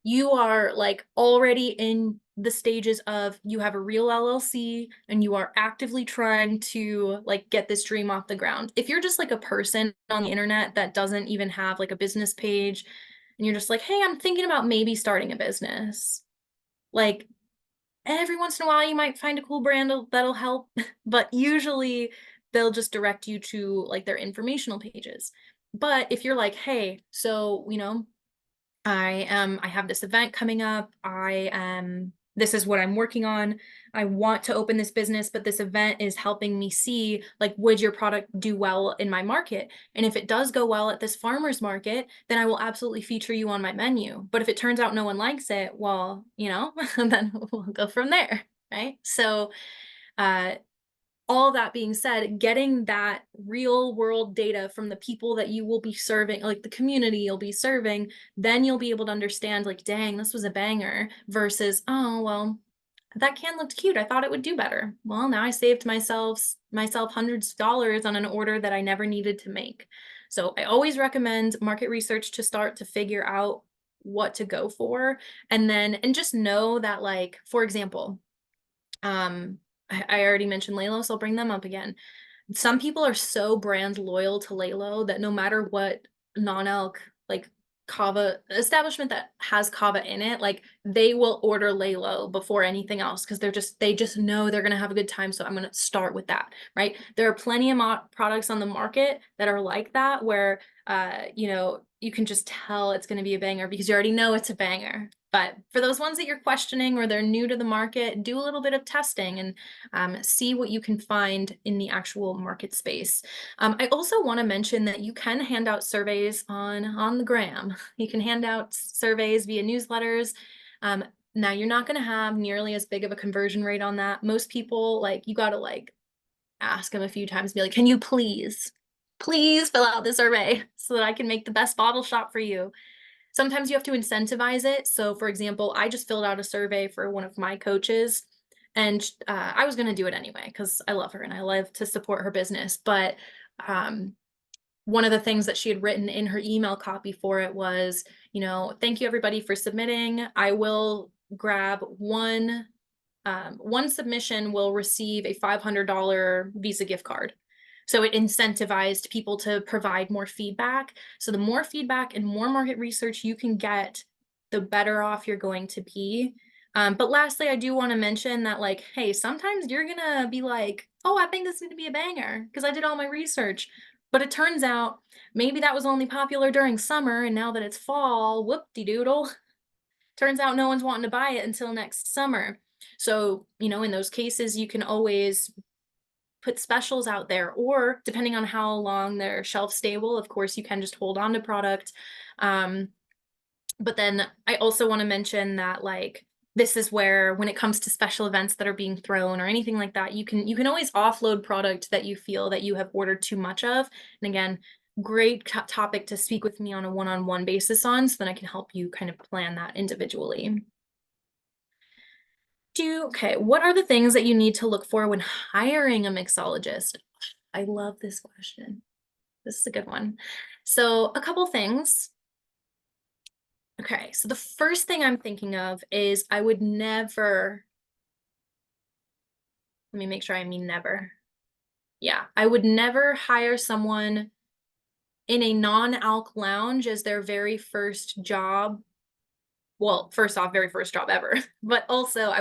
you are like already in the stages of you have a real LLC and you are actively trying to like get this dream off the ground. If you're just like a person on the internet that doesn't even have like a business page and you're just like, hey, I'm thinking about maybe starting a business. Like every once in a while you might find a cool brand that'll help, but usually they'll just direct you to like their informational pages. But if you're like, hey, so, I have this event coming up. This is what I'm working on. I want to open this business, but this event is helping me see like, would your product do well in my market? And if it does go well at this farmer's market, then I will absolutely feature you on my menu. But if it turns out no one likes it, well, then we'll go from there, right? So uh All that being said, getting that real world data from the people that you will be serving, like the community you'll be serving, then you'll be able to understand, like, dang, this was a banger versus, oh, well, that can looked cute. I thought it would do better. Well, now I saved myself hundreds of dollars on an order that I never needed to make. So I always recommend market research to start to figure out what to go for. And just know that, like, for example, I already mentioned Lalo, so I'll bring them up again. Some people are so brand loyal to Lalo that no matter what non-alc, like, kava establishment that has kava in it, like, they will order Lalo before anything else because they just know they're gonna have a good time, so I'm gonna start with that, right? There are plenty of products on the market that are like that where, you can just tell it's gonna be a banger because you already know it's a banger. But for those ones that you're questioning or they're new to the market, do a little bit of testing and see what you can find in the actual market space. I also want to mention that you can hand out surveys on the gram. You can hand out surveys via newsletters. Um, Now you're not going to have nearly as big of a conversion rate on that. Most people, like, you got to, like, ask them a few times, be like, can you please fill out the survey so that I can make the best bottle shop for you. Sometimes you have to incentivize it. So, for example, I just filled out a survey for one of my coaches, and I was going to do it anyway because I love her and I love to support her business. But um, one of the things that she had written in her email copy for it was, thank you everybody for submitting. I will grab one submission will receive a $500 Visa gift card. So it incentivized people to provide more feedback. So the more feedback and more market research you can get, the better off you're going to be. But lastly, I do want to mention that, like, hey, sometimes you're going to be like, oh, I think this is going to be a banger because I did all my research. But it turns out maybe that was only popular during summer. And now that it's fall, whoop-de-doodle, turns out no one's wanting to buy it until next summer. So, in those cases, you can always put specials out there, or depending on how long they're shelf stable, of course, you can just hold on to product. Um, but then I also want to mention that, like, this is where, when it comes to special events that are being thrown or anything like that, you can always offload product that you feel that you have ordered too much of. And again, great topic to speak with me on a one-on-one basis on, so then I can help you kind of plan that individually. Okay, what are the things that you need to look for when hiring a mixologist? I love this question. This is a good one. So, a couple things. Okay, so the first thing I'm thinking of is I would never, let me make sure I mean never. Yeah, I would never hire someone in a non-alc lounge as their very first job. Well, first off, very first job ever, but also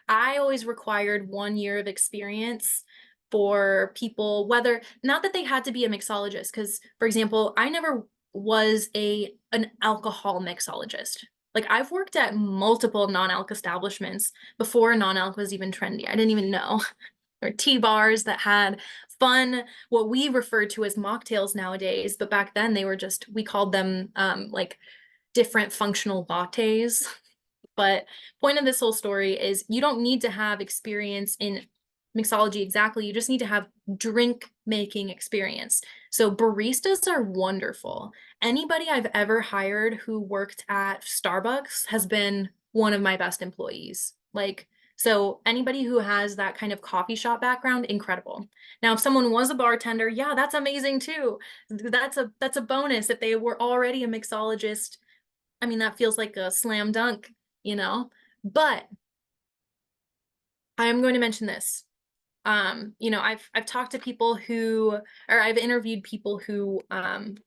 I always required 1 year of experience for people, whether, not that they had to be a mixologist, because, for example, I never was an alcohol mixologist. Like, I've worked at multiple non-alc establishments before non-alc was even trendy. I didn't even know. Or tea bars that had fun, what we refer to as mocktails nowadays, but back then they were just, we called them like different functional lattes. But point of this whole story is you don't need to have experience in mixology exactly. You just need to have drink making experience. So baristas are wonderful. Anybody I've ever hired who worked at Starbucks has been one of my best employees. Like, so anybody who has that kind of coffee shop background, incredible. Now, if someone was a bartender, yeah, that's amazing too. That's a bonus. If they were already a mixologist, I mean, that feels like a slam dunk, you know? But I'm going to mention this. I've talked to people who, or I've interviewed people who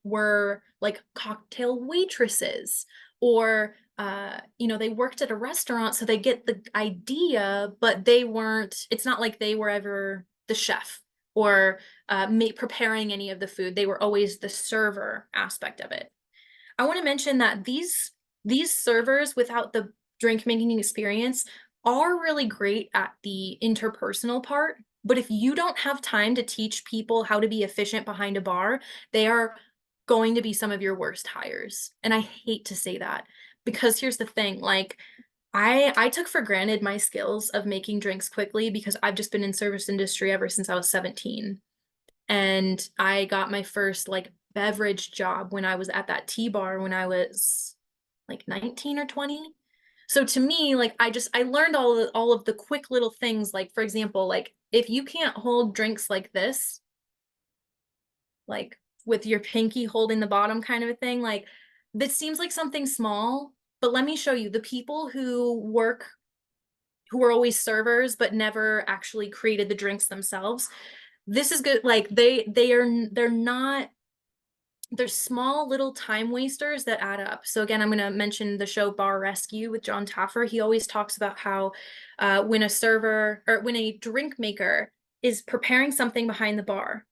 were like cocktail waitresses, or they worked at a restaurant, so they get the idea, but they weren't, it's not like they were ever the chef or preparing any of the food. They were always the server aspect of it. I want to mention that these servers without the drink making experience are really great at the interpersonal part, but if you don't have time to teach people how to be efficient behind a bar, they are going to be some of your worst hires. And I hate to say that, because here's the thing, like, I took for granted my skills of making drinks quickly because I've just been in service industry ever since I was 17. And I got my first like beverage job when I was at that tea bar when I was like 19 or 20. So to me, like I learned all of the quick little things, like for example, like if you can't hold drinks like this, like with your pinky holding the bottom kind of a thing, like this seems like something small, but let me show you the people who are always servers but never actually created the drinks themselves. This is good. Like they're not they're small little time wasters that add up. So again, I'm going to mention the show Bar Rescue with John Taffer. He always talks about how when a server or when a drink maker is preparing something behind the bar,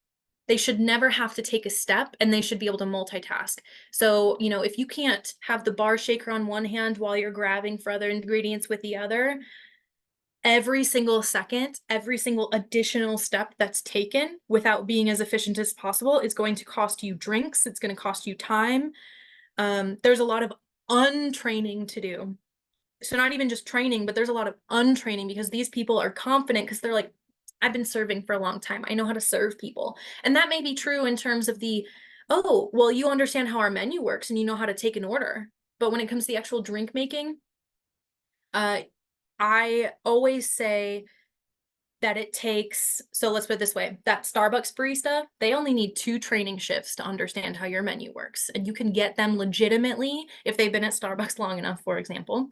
they should never have to take a step and they should be able to multitask. So, you know, if you can't have the bar shaker on one hand while you're grabbing for other ingredients with the other, every single second, every single additional step that's taken without being as efficient as possible is going to cost you drinks. It's going to cost you time. There's a lot of untraining to do. So not even just training, but there's a lot of untraining because these people are confident because they're like, I've been serving for a long time. I know how to serve people. And that may be true in terms of the, oh, well, you understand how our menu works and you know how to take an order. But when it comes to the actual drink making, uh, I always say that it takes, so let's put it this way, that Starbucks barista, they only need 2 training shifts to understand how your menu works. And you can get them legitimately, if they've been at Starbucks long enough, for example,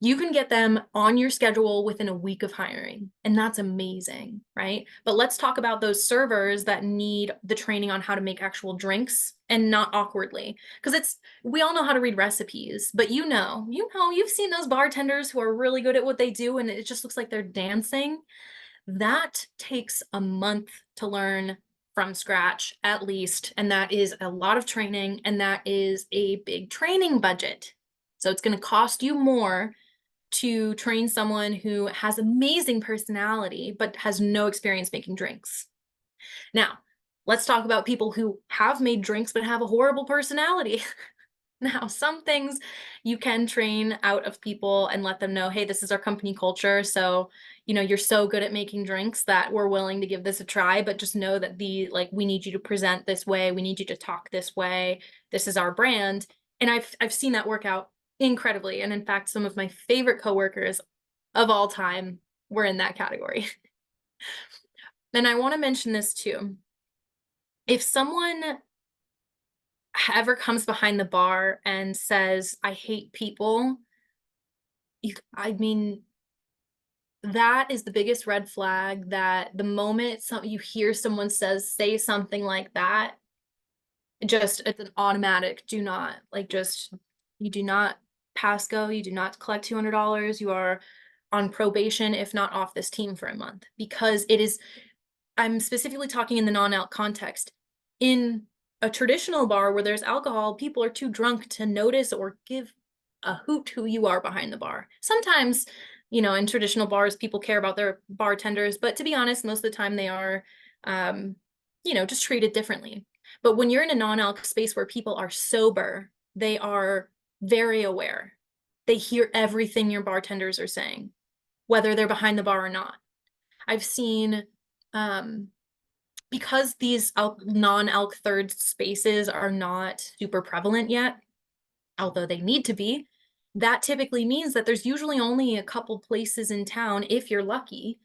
you can get them on your schedule within a week of hiring. And that's amazing, right? But let's talk about those servers that need the training on how to make actual drinks and not awkwardly. Because we all know how to read recipes, but you've seen those bartenders who are really good at what they do and it just looks like they're dancing. That takes a month to learn from scratch at least, and that is a lot of training, and that is a big training budget. So it's going to cost you more to train someone who has amazing personality but has no experience making drinks. Now, let's talk about people who have made drinks but have a horrible personality. Now, some things you can train out of people and let them know, hey, this is our company culture. So, you know, you're so good at making drinks that we're willing to give this a try, but just know that we need you to present this way. We need you to talk this way. This is our brand. And I've seen that work out incredibly. And in fact, some of my favorite coworkers of all time were in that category. And I want to mention this too. If someone ever comes behind the bar and says, I hate people, I mean, that is the biggest red flag that the moment you hear someone say something like that, just it's an automatic do not, like just you do not pass go, you do not collect $200, you are on probation, if not off this team for a month, because it is I'm specifically talking in the non-alc context. In a traditional bar where there's alcohol, people are too drunk to notice or give a hoot who you are behind the bar. Sometimes, you know, in traditional bars, people care about their bartenders, but to be honest, most of the time they are, um, you know, just treated differently. But when you're in a non-alc space where people are sober, they are very aware. They hear everything your bartenders are saying, whether they're behind the bar or not. I've seen um, because these non-alc third spaces are not super prevalent yet, although they need to be, that typically means that there's usually only a couple places in town, if you're lucky,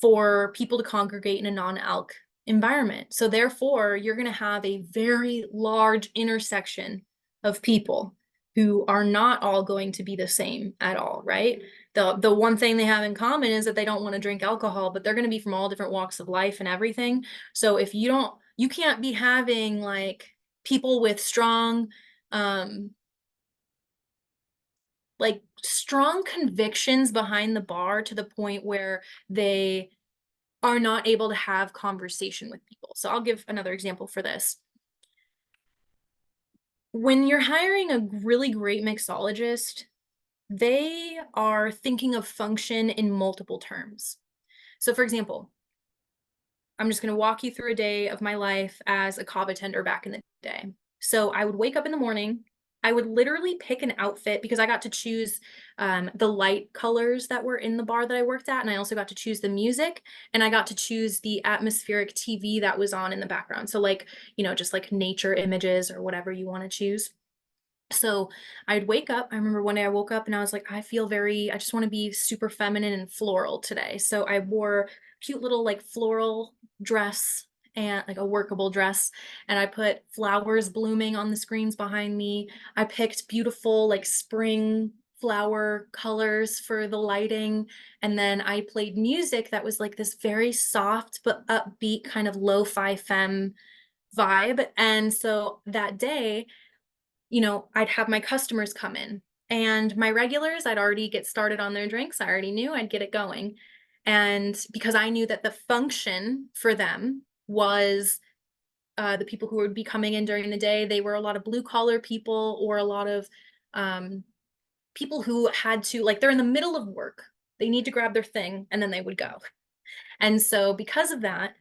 for people to congregate in a non-alc environment. So therefore, you're going to have a very large intersection of people who are not all going to be the same at all, right? The one thing they have in common is that they don't want to drink alcohol, but they're going to be from all different walks of life and everything. So if you can't be having like people with um strong convictions behind the bar to the point where they are not able to have conversation with people. So I'll give another example for this. When you're hiring a really great mixologist, they are thinking of function in multiple terms. So for example, I'm just going to walk you through a day of my life as a cava tender back in the day. So I would wake up in the morning. I would literally pick an outfit because I got to choose the light colors that were in the bar that I worked at, and I also got to choose the music, and I got to choose the atmospheric TV that was on in the background. So, like, just like nature images or whatever you want to choose. So I'd wake up. I remember one day I woke up and I was like, I just want to be super feminine and floral today. So I wore cute little like floral dress and like a workable dress. And I put flowers blooming on the screens behind me. I picked beautiful like spring flower colors for the lighting. And then I played music that was like this very soft but upbeat kind of lo-fi femme vibe. And so that day, I'd have my customers come in and my regulars, I'd already get started on their drinks. I already knew I'd get it going. And because I knew that the function for them was the people who would be coming in during the day, they were a lot of blue collar people or a lot of um, people who had to, like, they're in the middle of work. They need to grab their thing and then they would go. And so, because of that,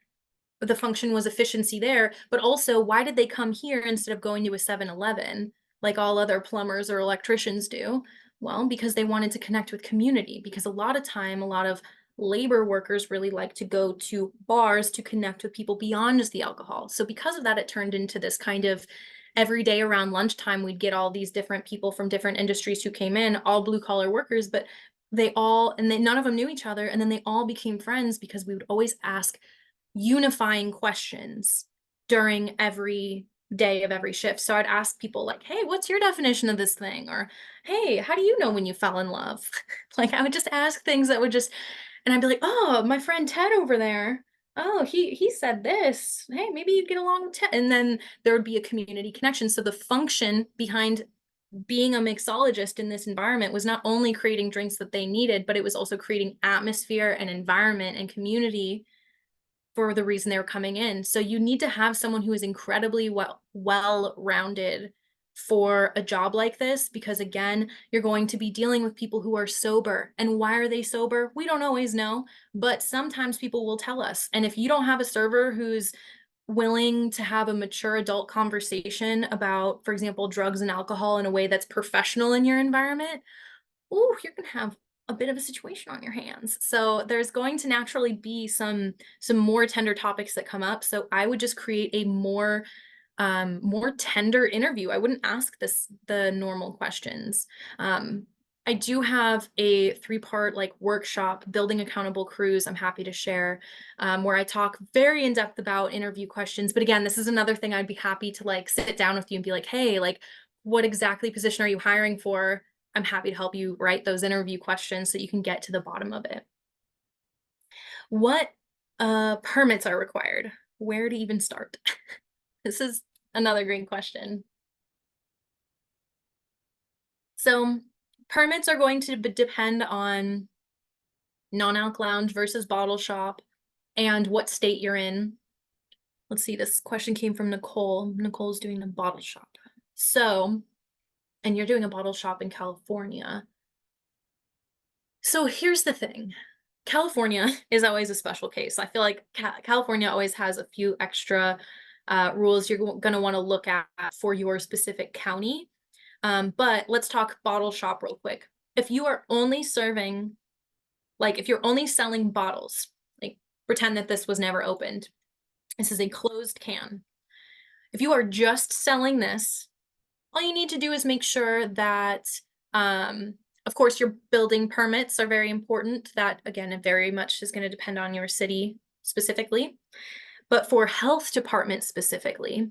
the function was efficiency there, but also why did they come here instead of going to a 7-Eleven like all other plumbers or electricians do? Well, because they wanted to connect with community, because a lot of time, a lot of labor workers really like to go to bars to connect with people beyond just the alcohol. So because of that, it turned into this kind of every day around lunchtime, we'd get all these different people from different industries who came in, all blue collar workers, but none of them knew each other. And then they all became friends because we would always ask unifying questions during every day of every shift. So I'd ask people like, "Hey, what's your definition of this thing?" Or, "Hey, how do you know when you fell in love?" Like, I would just ask things that would just and I'd be like, "Oh, my friend Ted over there. Oh, he said this. Hey, maybe you'd get along with Ted." And then there would be a community connection. So the function behind being a mixologist in this environment was not only creating drinks that they needed, but it was also creating atmosphere and environment and community for the reason they were coming in. So you need to have someone who is incredibly well-rounded for a job like this because again, you're going to be dealing with people who are sober. And why are they sober? We don't always know, but sometimes people will tell us. And if you don't have a server who's willing to have a mature adult conversation about, for example, drugs and alcohol in a way that's professional in your environment, oh, you're gonna have a bit of a situation on your hands. So there's going to naturally be some more tender topics that come up. So I would just create a more tender interview. I wouldn't ask the normal questions. I do have a 3-part like workshop, building accountable crews. I'm happy to share, where I talk very in depth about interview questions. But again, this is another thing I'd be happy to like sit down with you and be like, hey, like, what exactly position are you hiring for? I'm happy to help you write those interview questions so you can get to the bottom of it. What permits are required? Where to even start? This is another great question. So permits are going to depend on non-alc lounge versus bottle shop and what state you're in. Let's see, this question came from Nicole. Nicole's doing a bottle shop. So, and you're doing a bottle shop in California. So here's the thing. California is always a special case. I feel like California always has a few extra rules you're going to want to look at for your specific county. But let's talk bottle shop real quick. If you are only serving, like if you're only selling bottles, like pretend that this was never opened. This is a closed can. If you are just selling this, all you need to do is make sure that, of course, your building permits are very important. That, again, it very much is going to depend on your city specifically. But for health department specifically,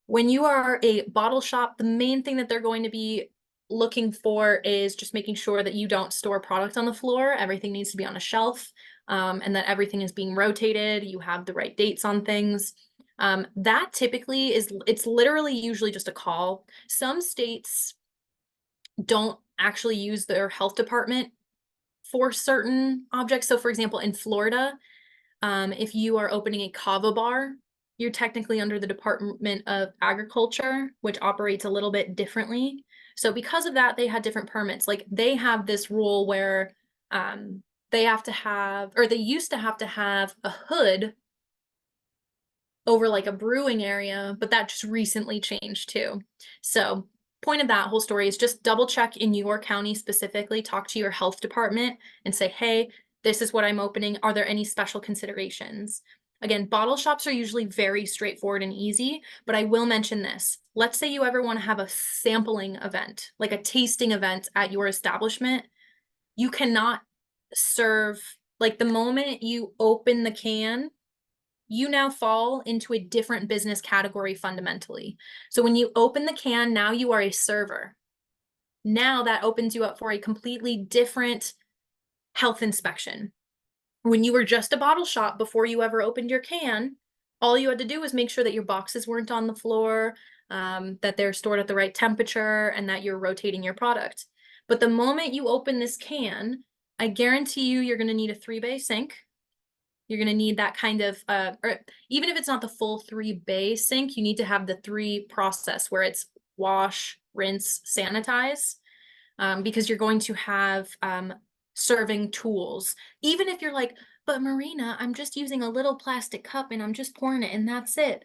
when you are a bottle shop, the main thing that they're going to be looking for is just making sure that you don't store product on the floor. Everything needs to be on a shelf, and that everything is being rotated. You have the right dates on things. That typically it's literally usually just a call. Some states don't actually use their health department for certain objects. So for example, in Florida, if you are opening a kava bar, you're technically under the Department of Agriculture, which operates a little bit differently. So because of that, they had different permits. Like they have this rule where they have to have, or they used to have a hood over like a brewing area, but that just recently changed too. So point of that whole story is just double check in your county specifically, talk to your health department and say, hey, this is what I'm opening. Are there any special considerations? Again, bottle shops are usually very straightforward and easy, but I will mention this. Let's say you ever want to have a sampling event, like a tasting event at your establishment. You cannot serve, like the moment you open the can, you now fall into a different business category fundamentally. So when you open the can, now you are a server. Now that opens you up for a completely different health inspection. When you were just a bottle shop before you ever opened your can, all you had to do was make sure that your boxes weren't on the floor, that they're stored at the right temperature, and that you're rotating your product. But the moment you open this can, I guarantee you, you're going to need a 3-bay sink. You're going to need that kind of, or even if it's not the full 3-bay sink, you need to have the 3 process where it's wash, rinse, sanitize, because you're going to have serving tools. Even if you're like, but Marina, I'm just using a little plastic cup and I'm just pouring it and that's it.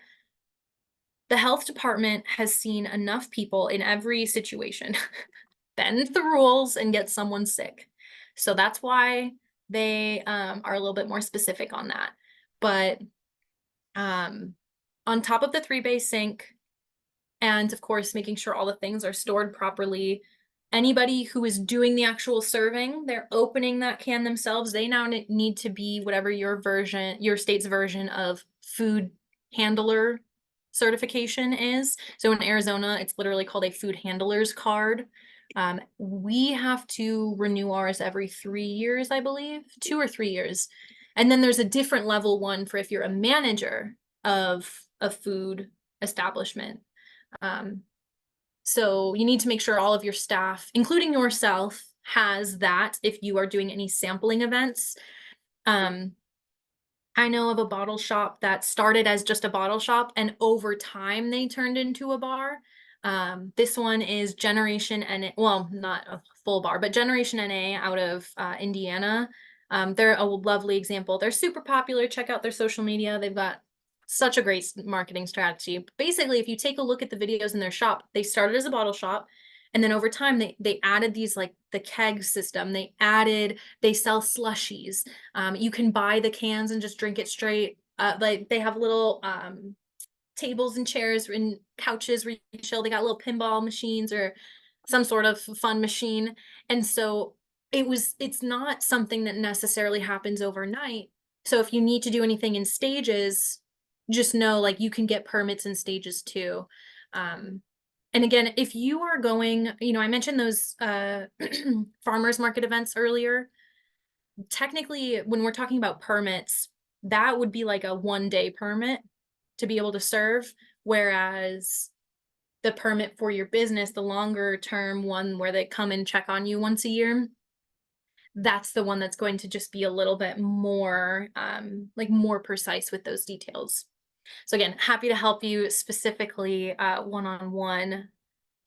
The health department has seen enough people in every situation bend the rules and get someone sick. So that's why they are a little bit more specific on that. But on top of the 3-bay sink, and of course, making sure all the things are stored properly, anybody who is doing the actual serving, they're opening that can themselves. They now need to be whatever your state's version of food handler certification is. So in Arizona, it's literally called a food handler's card. We have to renew ours every 3 years, I believe, 2 or 3 years. And then there's a different level one for if you're a manager of a food establishment. So you need to make sure all of your staff, including yourself, has that if you are doing any sampling events. I know of a bottle shop that started as just a bottle shop and over time they turned into a bar. This one is Generation NA, well, not a full bar, but Generation NA out of Indiana. They're a lovely example. They're super popular. Check out their social media. They've got such a great marketing strategy. Basically, if you take a look at the videos in their shop, they started as a bottle shop. And then over time, they added these, like the keg system. They sell slushies. You can buy the cans and just drink it straight. Like they have little tables and chairs and couches where you chill. They got little pinball machines or some sort of fun machine. And so it's not something that necessarily happens overnight. So if you need to do anything in stages, just know like you can get permits in stages too. And again, if you are going, I mentioned those farmers market events earlier. Technically, when we're talking about permits, that would be like a 1-day permit to be able to serve, whereas the permit for your business, the longer term one where they come and check on you once a year, that's the one that's going to just be a little bit more like more precise with those details. So again, happy to help you specifically one-on-one,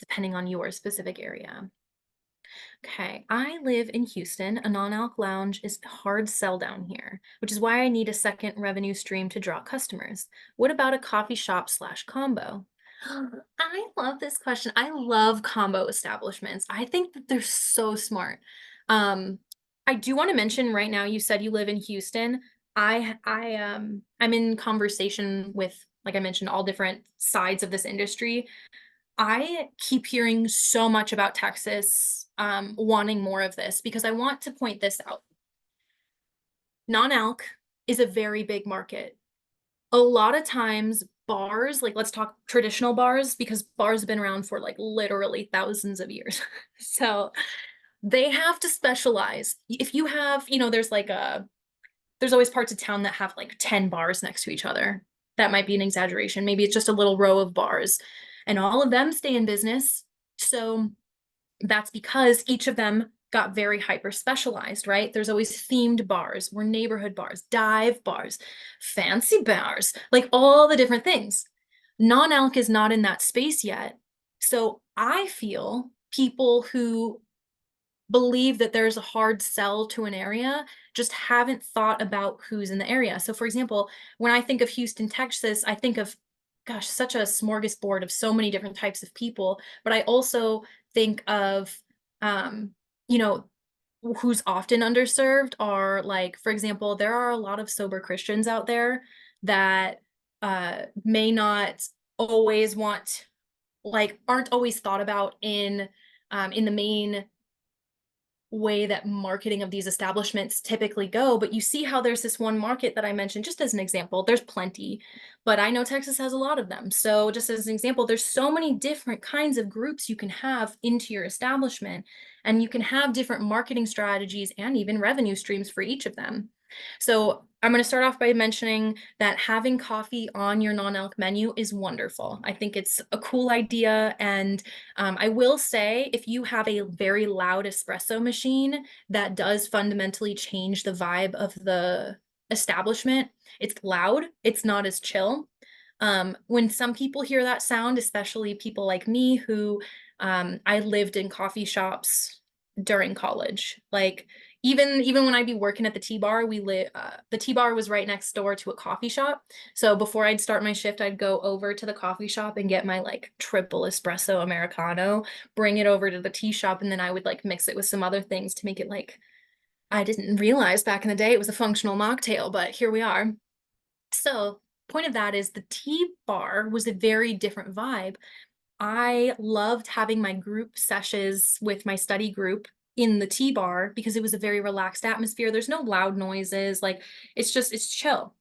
depending on your specific area. Okay, I live in Houston. A non-alc lounge is a hard sell down here, which is why I need a second revenue stream to draw customers. What about a coffee shop / combo? I love this question. I love combo establishments. I think that they're so smart. I do want to mention right now, you said you live in Houston. I'm in conversation with, like I mentioned, all different sides of this industry. I keep hearing so much about Texas wanting more of this because I want to point this out. Non-alc is a very big market. A lot of times bars, like let's talk traditional bars because bars have been around for like literally thousands of years. So they have to specialize. If you have, there's always parts of town that have like 10 bars next to each other. That might be an exaggeration. Maybe it's just a little row of bars and all of them stay in business. So that's because each of them got very hyper specialized, right? There's always themed bars, or neighborhood bars, dive bars, fancy bars, like all the different things. Non-alc is not in that space yet. So I feel people who believe that there's a hard sell to an area just haven't thought about who's in the area. So for example, when I think of Houston, Texas, I think of gosh, such a smorgasbord of so many different types of people. But I also think of, um, you know, who's often underserved are like, for example, there are a lot of sober Christians out there that may not always want, like, aren't always thought about in the main way that marketing of these establishments typically go. But you see how there's this one market that I mentioned, just as an example. There's plenty, but I know Texas has a lot of them. So, just as an example, there's so many different kinds of groups you can have into your establishment, and you can have different marketing strategies and even revenue streams for each of them. So, I'm going to start off by mentioning that having coffee on your non-alc menu is wonderful. I think it's a cool idea, and I will say, if you have a very loud espresso machine, that does fundamentally change the vibe of the establishment. It's loud, it's not as chill. When some people hear that sound, especially people like me who I lived in coffee shops during college. Like even when I'd be working at the tea bar, the tea bar was right next door to a coffee shop. So before I'd start my shift, I'd go over to the coffee shop and get my like triple espresso Americano, bring it over to the tea shop, and then I would like mix it with some other things to make it like I didn't realize back in the day it was a functional mocktail, but here we are. So, point of that is the tea bar was a very different vibe. I loved having my group sessions with my study group in the tea bar because it was a very relaxed atmosphere. There's no loud noises, like it's chill.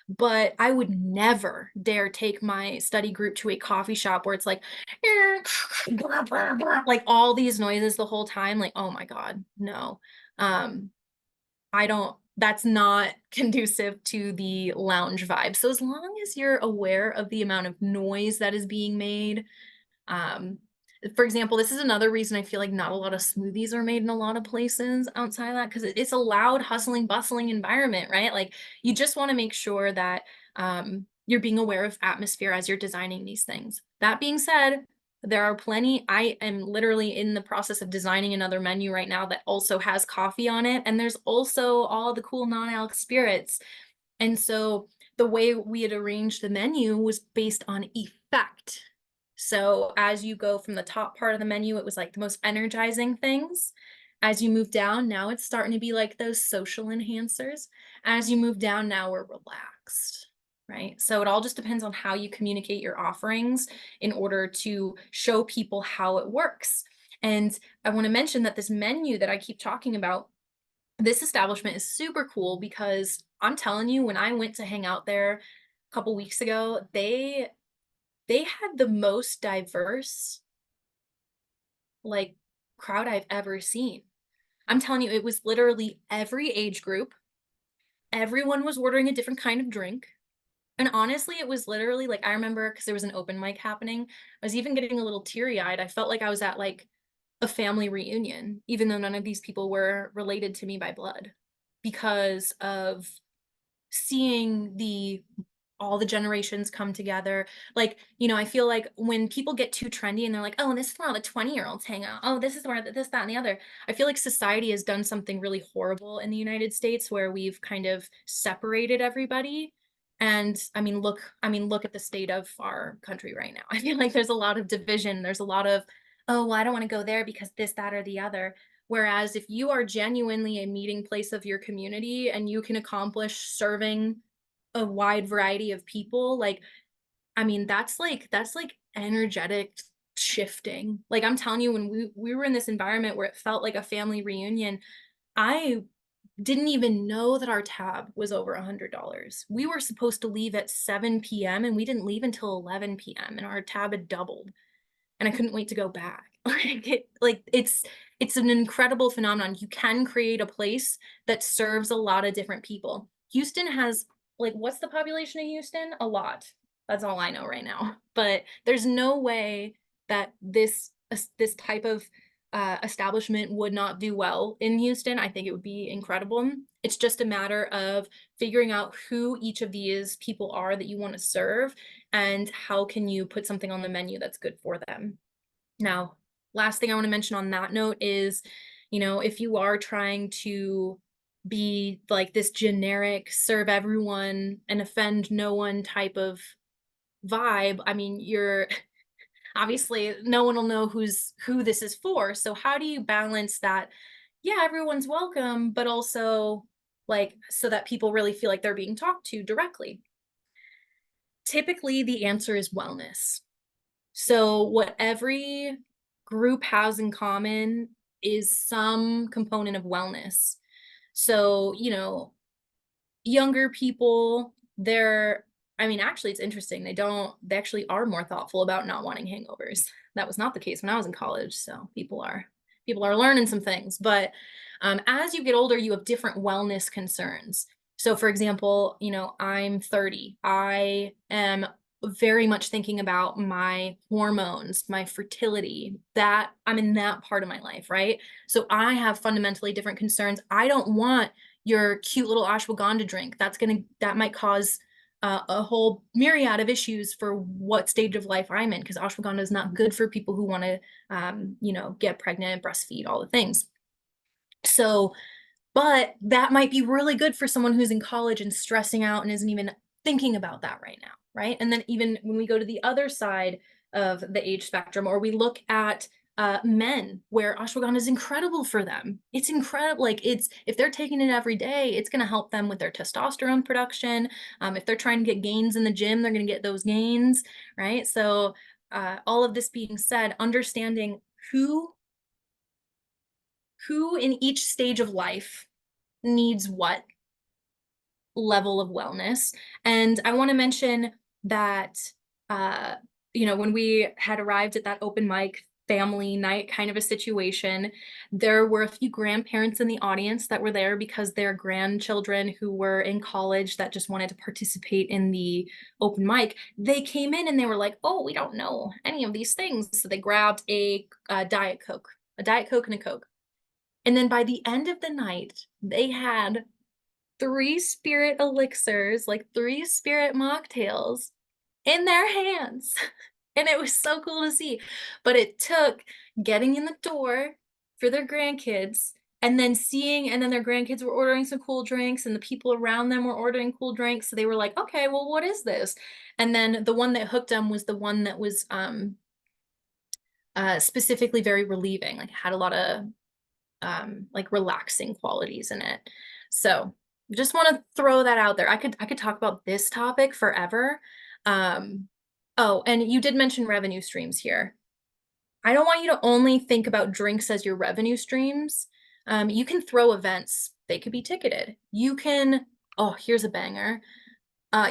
But I would never dare take my study group to a coffee shop where it's like blah, blah, blah, like all these noises the whole time. Like, oh my God, no. Um, I don't that's not conducive to the lounge vibe. So as long as you're aware of the amount of noise that is being made, um, for example, this is another reason I feel like not a lot of smoothies are made in a lot of places outside of that because it's a loud, hustling, bustling environment, right? Like you just want to make sure that you're being aware of atmosphere as you're designing these things. That being said, there are plenty. I am literally in the process of designing another menu right now that also has coffee on it. And there's also all the cool non-alc spirits. And so the way we had arranged the menu was based on effect. So as you go from the top part of the menu, it was like the most energizing things. As you move down, now it's starting to be like those social enhancers. As you move down, now we're relaxed, right? So it all just depends on how you communicate your offerings in order to show people how it works. And I want to mention that this menu that I keep talking about, this establishment is super cool because I'm telling you, when I went to hang out there a couple weeks ago, they had the most diverse like crowd I've ever seen. I'm telling you, it was literally every age group. Everyone was ordering a different kind of drink. And honestly, it was literally like I remember because there was an open mic happening. I was even getting a little teary-eyed. I felt like I was at like a family reunion, even though none of these people were related to me by blood, because of seeing the all the generations come together. Like, I feel like when people get too trendy and they're like, oh, this is where all the 20-year-olds hang out. Oh, this is where this, that, and the other. I feel like society has done something really horrible in the United States where we've kind of separated everybody. And look at the state of our country right now. I feel like there's a lot of division. There's a lot of, oh, well, I don't want to go there because this, that, or the other. Whereas if you are genuinely a meeting place of your community and you can accomplish serving a wide variety of people, like, that's like energetic shifting. Like I'm telling you, when we were in this environment where it felt like a family reunion, I didn't even know that our tab was over $100. We were supposed to leave at 7 p.m. and we didn't leave until 11 p.m. and our tab had doubled and I couldn't wait to go back. It's an incredible phenomenon. You can create a place that serves a lot of different people. Houston has like what's the population of Houston? A lot. That's all I know right now. But there's no way that this type of establishment would not do well in Houston. I think it would be incredible. It's just a matter of figuring out who each of these people are that you want to serve and how can you put something on the menu that's good for them. Now, last thing I want to mention on that note is, if you are trying to be like this generic serve everyone and offend no one type of vibe, I mean, you're obviously no one will know who this is for. So how do you balance that? Yeah, everyone's welcome, but also like so that people really feel like they're being talked to directly. Typically, the answer is wellness. So what every group has in common is some component of wellness. So, younger people, they're I mean, actually, it's interesting. They actually are more thoughtful about not wanting hangovers. That was not the case when I was in college, so people are learning some things, but, as you get older, you have different wellness concerns. So, for example, I'm 30. I am very much thinking about my hormones, my fertility, that I'm in that part of my life, right? So, I have fundamentally different concerns. I don't want your cute little ashwagandha drink. That might cause a whole myriad of issues for what stage of life I'm in because ashwagandha is not good for people who want to, get pregnant, breastfeed, all the things. So but that might be really good for someone who's in college and stressing out and isn't even thinking about that right now, right? And then even when we go to the other side of the age spectrum, or we look at men where ashwagandha is incredible for them. It's incredible. Like it's if they're taking it every day, it's going to help them with their testosterone production. If they're trying to get gains in the gym, they're going to get those gains, right? So all of this being said, understanding who who in each stage of life needs what level of wellness. And I want to mention that, uh, when we had arrived at that open mic family night kind of a situation, there were a few grandparents in the audience that were there because their grandchildren who were in college that just wanted to participate in the open mic, they came in and they were like, oh, we don't know any of these things. So they grabbed a Diet Coke, a Diet Coke and a Coke. And then by the end of the night, they had 3 spirit elixirs, like 3 spirit mocktails in their hands, and it was so cool to see, but it took getting in the door for their grandkids, and then their grandkids were ordering some cool drinks, and the people around them were ordering cool drinks, so they were like, "Okay, well, what is this?" And then the one that hooked them was the one that was, specifically very relieving, like, had a lotta like relaxing qualities in it. So just want to throw that out there. I could talk about this topic forever. Um, oh, and you did mention revenue streams here. I don't want you to only think about drinks as your revenue streams. You can throw events. They could be ticketed. Oh, here's a banger.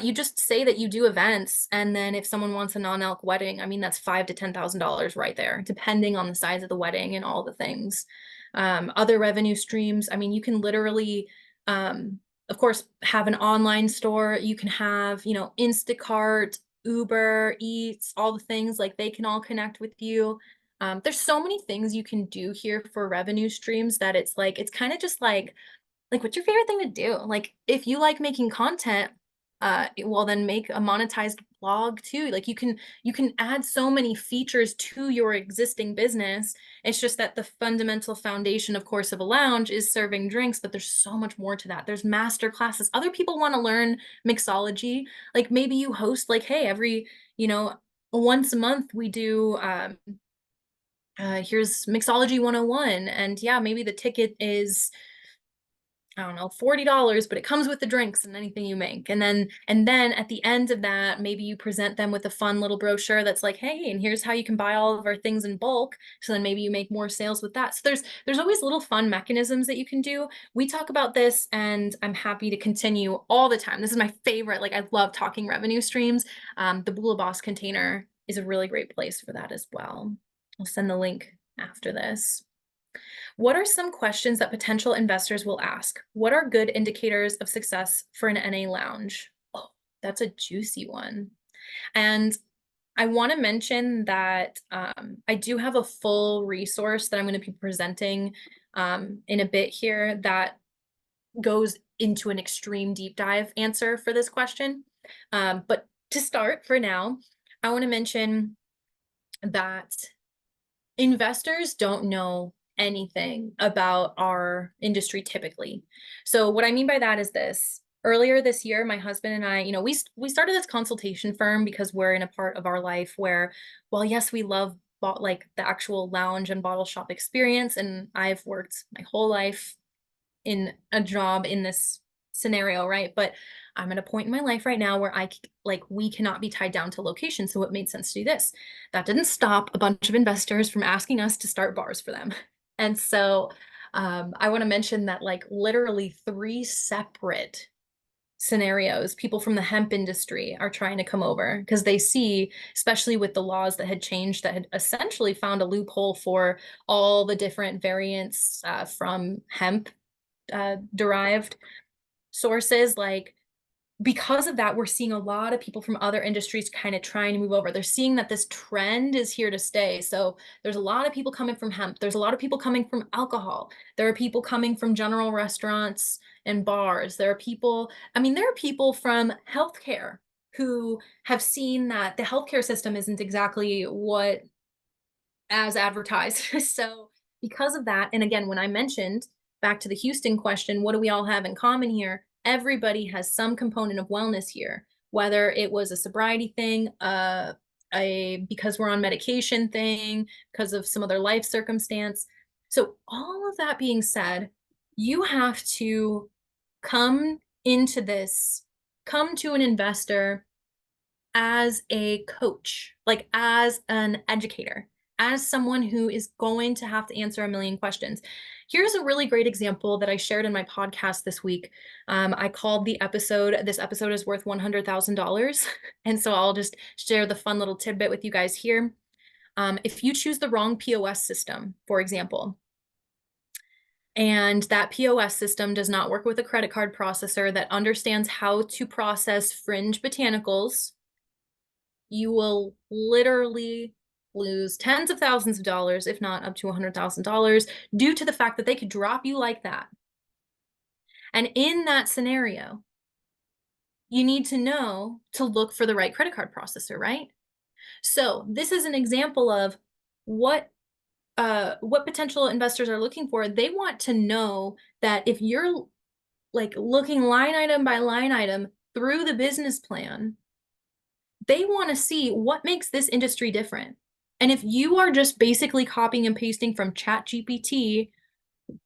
You just say that you do events, and then if someone wants a non-alc wedding, I mean, that's five to $10,000 right there, depending on the size of the wedding and all the things. Other revenue streams, I mean, you can literally, of course, have an online store. You can have, Instacart, Uber Eats, all the things like they can all connect with you. There's so many things you can do here for revenue streams that it's kind of just like, what's your favorite thing to do? Like, if you like making content, well, then make a monetized blog too. Like, you can add so many features to your existing business. It's just that the fundamental foundation, of course, of a lounge is serving drinks, but there's so much more to that. There's master classes. Other people want to learn mixology. Like, maybe you host like, hey, you know, once a month we do here's mixology 101, and yeah, maybe the ticket is, I don't know, $40, but it comes with the drinks and anything you make. And then at the end of that, maybe you present them with a fun little brochure that's like, hey, and here's how you can buy all of our things in bulk. So then maybe you make more sales with that. So there's always little fun mechanisms that you can do. We talk about this and I'm happy to continue all the time. This is my favorite. Like, I love talking revenue streams. The Bula Boss container is a really great place for that as well. I'll send the link after this. What are some questions that potential investors will ask? What are good indicators of success for an NA lounge? Oh, that's a juicy one. And I want to mention that I do have a full resource that I'm going to be presenting in a bit here that goes into an extreme deep dive answer for this question. But to start for now, I want to mention that investors don't know anything about our industry typically. So what I mean by that is this. Earlier this year, my husband and I, we started this consultation firm because we're in a part of our life where, well, yes, we love like the actual lounge and bottle shop experience, and I've worked my whole life in a job in this scenario, right? But I'm at a point in my life right now where like we cannot be tied down to location, so it made sense to do this. That didn't stop a bunch of investors from asking us to start bars for them. And so I want to mention that like literally three separate scenarios, people from the hemp industry are trying to come over because they see, especially with the laws that had changed, that had essentially found a loophole for all the different variants from hemp derived sources. Like, because of that, we're seeing a lot of people from other industries kind of trying to move over. They're seeing that this trend is here to stay. So there's a lot of people coming from hemp. There's a lot of people coming from alcohol. There are people coming from general restaurants and bars. There are people, I mean, there are people from healthcare who have seen that the healthcare system isn't exactly what as advertised. So because of that, and again, when I mentioned back to the Houston question, what do we all have in common here? Everybody has some component of wellness here, whether it was a sobriety thing, a because we're on medication thing, because of some other life circumstance. So all of that being said, you have to come into this, come to an investor as a coach, like as an educator, as someone who is going to have to answer a million questions. Here's a really great example that I shared in my podcast this week. I called the episode, This Episode is Worth $100,000. And so I'll just share the fun little tidbit with you guys here. If you choose the wrong POS system, for example, and that POS system does not work with a credit card processor that understands how to process fringe botanicals, you will literally lose tens of thousands of dollars, if not up to $100,000, due to the fact that they could drop you like that. And in that scenario, you need to know to look for the right credit card processor, right? So this is an example of what potential investors are looking for. They want to know that if you're like looking line item by line item through the business plan, they want to see what makes this industry different. And if you are just basically copying and pasting from ChatGPT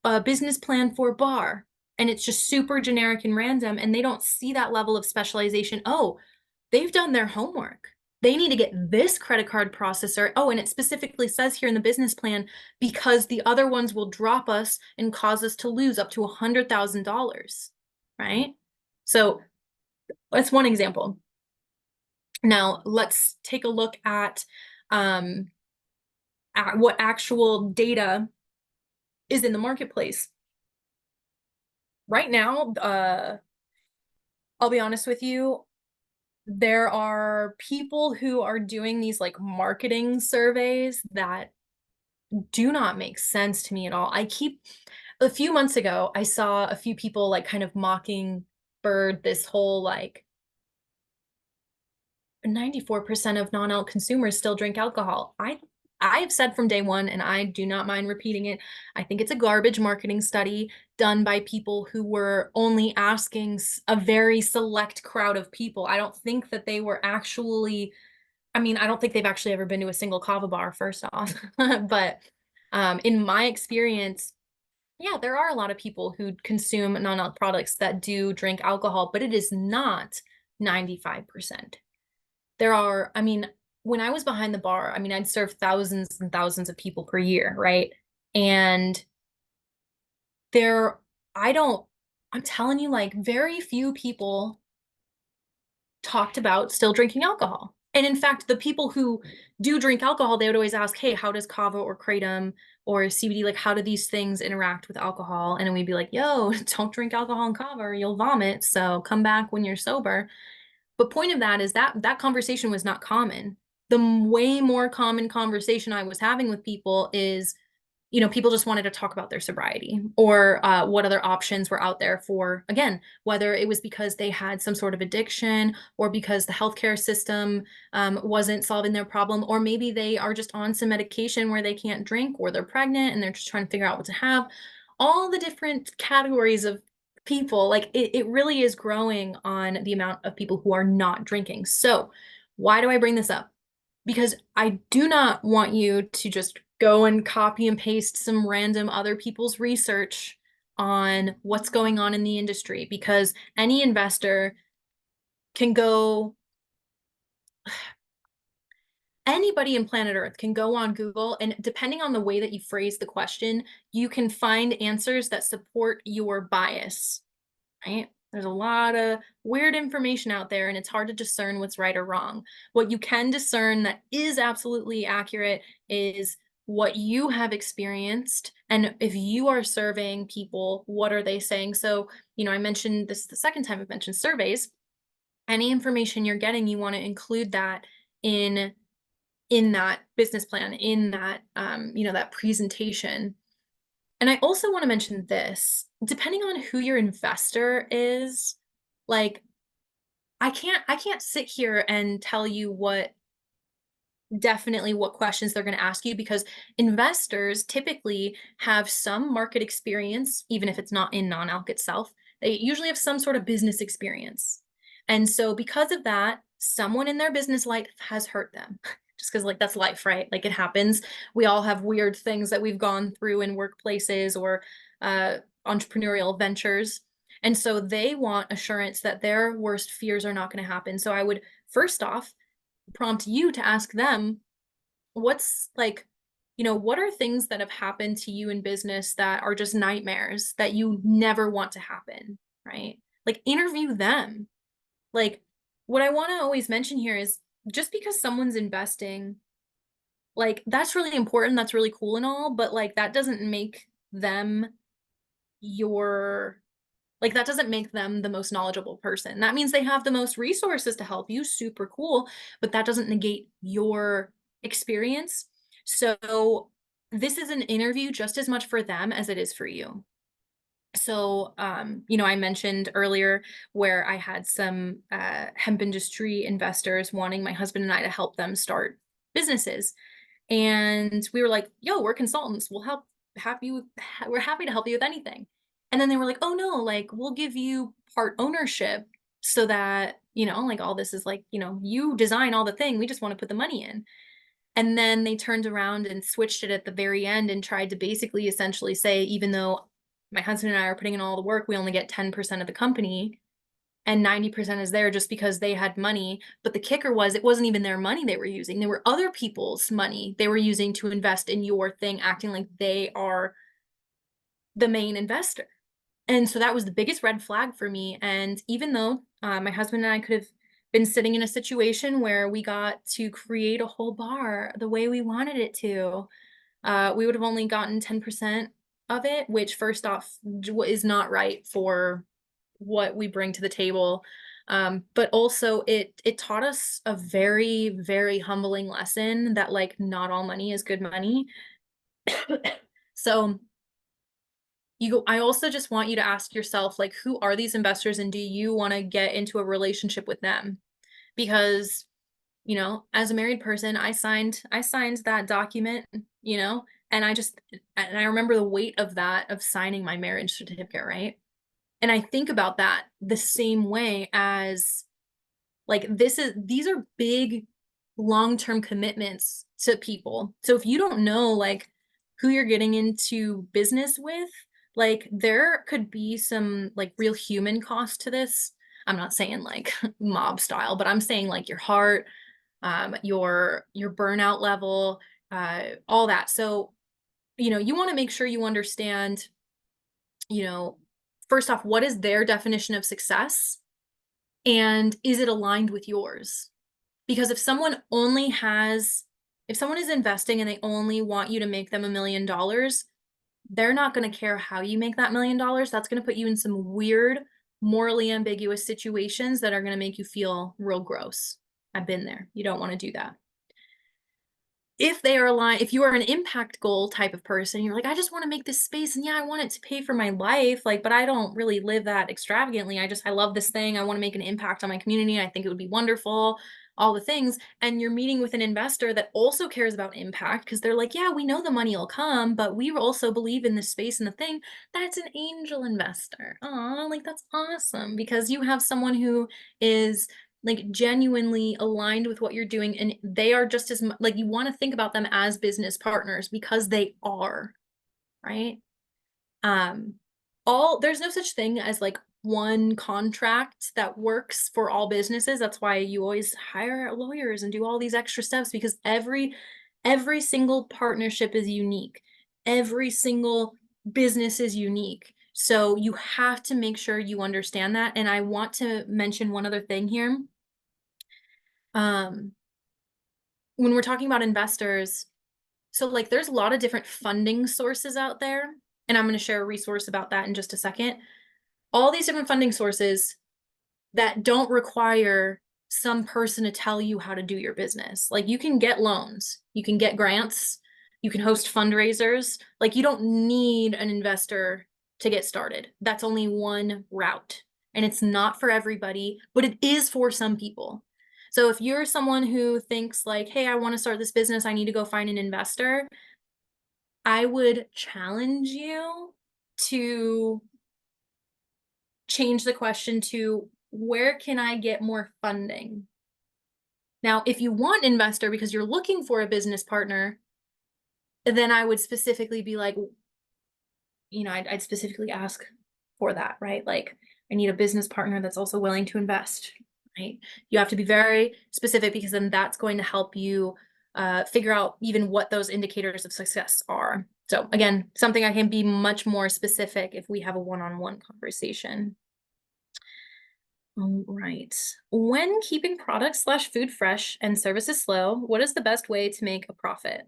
a business plan for bar, and it's just super generic and random, and they don't see that level of specialization, oh, they've done their homework. They need to get this credit card processor. Oh, and it specifically says here in the business plan, because the other ones will drop us and cause us to lose up to $100,000, right? So that's one example. Now, let's take a look um, at what actual data is in the marketplace. Right now, I'll be honest with you, there are people who are doing these like marketing surveys that do not make sense to me at all. A few months ago, I saw a few people like kind of mocking bird this whole like 94% of non-alc consumers still drink alcohol. I've said from day one, and I do not mind repeating it, I think it's a garbage marketing study done by people who were only asking a very select crowd of people. I don't think that they were actually, I mean, I don't think they've actually ever been to a single kava bar, first off. But in my experience, yeah, there are a lot of people who consume non-alc products that do drink alcohol, but it is not 95%. There are, I mean, when I was behind the bar, I mean, I'd serve thousands and thousands of people per year, right? And there, I don't, I'm telling you, like, very few people talked about still drinking alcohol. And in fact, the people who do drink alcohol, they would always ask, hey, how does kava or kratom or CBD, like, how do these things interact with alcohol? And then we'd be like, yo, don't drink alcohol and kava or you'll vomit. So come back when you're sober. But point of that is that that conversation was not common. The way more common conversation I was having with people is, people just wanted to talk about their sobriety or what other options were out there for, again, whether it was because they had some sort of addiction or because the healthcare system wasn't solving their problem, or maybe they are just on some medication where they can't drink, or they're pregnant and they're just trying to figure out what to have. All the different categories of people, like it really is growing on the amount of people who are not drinking. So, why do I bring this up? Because I do not want you to just go and copy and paste some random other people's research on what's going on in the industry, because any investor can go anybody in planet Earth can go on Google, and depending on the way that you phrase the question, you can find answers that support your bias, right? There's a lot of weird information out there, and it's hard to discern what's right or wrong. What you can discern that is absolutely accurate is what you have experienced. And if you are surveying people, what are they saying? So, I mentioned this is the second time I've mentioned surveys. Any information you're getting, you want to include that in that business plan, in that that presentation. And I also want to mention this, depending on who your investor is, like I can't sit here and tell you what questions they're going to ask you, because investors typically have some market experience, even if it's not in non-alc itself. They usually have some sort of business experience. And so because of that, someone in their business life has hurt them. Just because, like, that's life, right? Like, it happens. We all have weird things that we've gone through in workplaces or entrepreneurial ventures. And so they want assurance that their worst fears are not going to happen. So I would first off prompt you to ask them, what's like, what are things that have happened to you in business that are just nightmares that you never want to happen, right? Like, interview them. Like, what I want to always mention here is, just because someone's investing, like, that's really important, that's really cool and all, but like that doesn't make them your that doesn't make them the most knowledgeable person. That means they have the most resources to help you, super cool, but that doesn't negate your experience. So this is an interview just as much for them as it is for you. So, I mentioned earlier where I had some hemp industry investors wanting my husband and I to help them start businesses. And we were like, yo, we're consultants. We'll help we're happy to help you with anything. And then they were like, oh no, like, we'll give you part ownership so that, like, all this is like, you design all the thing. We just want to put the money in. And then they turned around and switched it at the very end and tried to basically essentially say, even though my husband and I are putting in all the work, we only get 10% of the company and 90% is there just because they had money. But the kicker was, it wasn't even their money they were using. They were other people's money they were using to invest in your thing, acting like they are the main investor. And so that was the biggest red flag for me. And even though my husband and I could have been sitting in a situation where we got to create a whole bar the way we wanted it to, we would have only gotten 10% of it, which, first off, is not right for what we bring to the table. But also it taught us a very, very humbling lesson that, like, not all money is good money. So I also just want you to ask yourself, like, who are these investors and do you want to get into a relationship with them? Because, as a married person, I signed that document, and I remember the weight of that, of signing my marriage certificate, right? And I think about that the same way as, like, these are big long-term commitments to people. So if you don't know, like, who you're getting into business with, like, there could be some, like, real human cost to this. I'm not saying like mob style, but I'm saying like your heart, your burnout level, all that. So, you want to make sure you understand, you know, first off, what is their definition of success? And is it aligned with yours? Because if someone is investing and they only want you to make them $1 million, they're not going to care how you make that $1 million. That's going to put you in some weird, morally ambiguous situations that are going to make you feel real gross. I've been there. You don't want to do that. If they are aligned, if you are an impact goal type of person, you're like, I just want to make this space, and yeah, I want it to pay for my life, like, but I don't really live that extravagantly. I love this thing. I want to make an impact on my community. I think it would be wonderful. all the things, and you're meeting with an investor that also cares about impact because they're like, yeah, we know the money will come, but we also believe in this space and the thing. That's an angel investor. Oh, like that's awesome because you have someone who is like genuinely aligned with what you're doing, and they are just as like you want to think about them as business partners because they are, right? Um, all there's no such thing as like one contract that works for all businesses. That's why you always hire lawyers and do all these extra steps because every single partnership is unique. Every single business is unique. So you have to make sure you understand that. And I want to mention one other thing here. Um, when we're talking about investors, so like there's a lot of different funding sources out there, and I'm going to share a resource about that in just a second. All these different funding sources that don't require some person to tell you how to do your business. Like you can get loans, you can get grants, you can host fundraisers. Like you don't need an investor to get started. That's only one route. And it's not for everybody, but it is for some people. So if you're someone who thinks like, hey, I want to start this business, I need to go find an investor, I would challenge you to change the question to where can I get more funding? Now, if you want investor because you're looking for a business partner, then I would specifically be like, I'd specifically ask for that, right? Like, I need a business partner that's also willing to invest, right? You have to be very specific because then that's going to help you figure out even what those indicators of success are. So again, something I can be much more specific if we have a one-on-one conversation. All right. When keeping products slash food fresh and services slow, what is the best way to make a profit?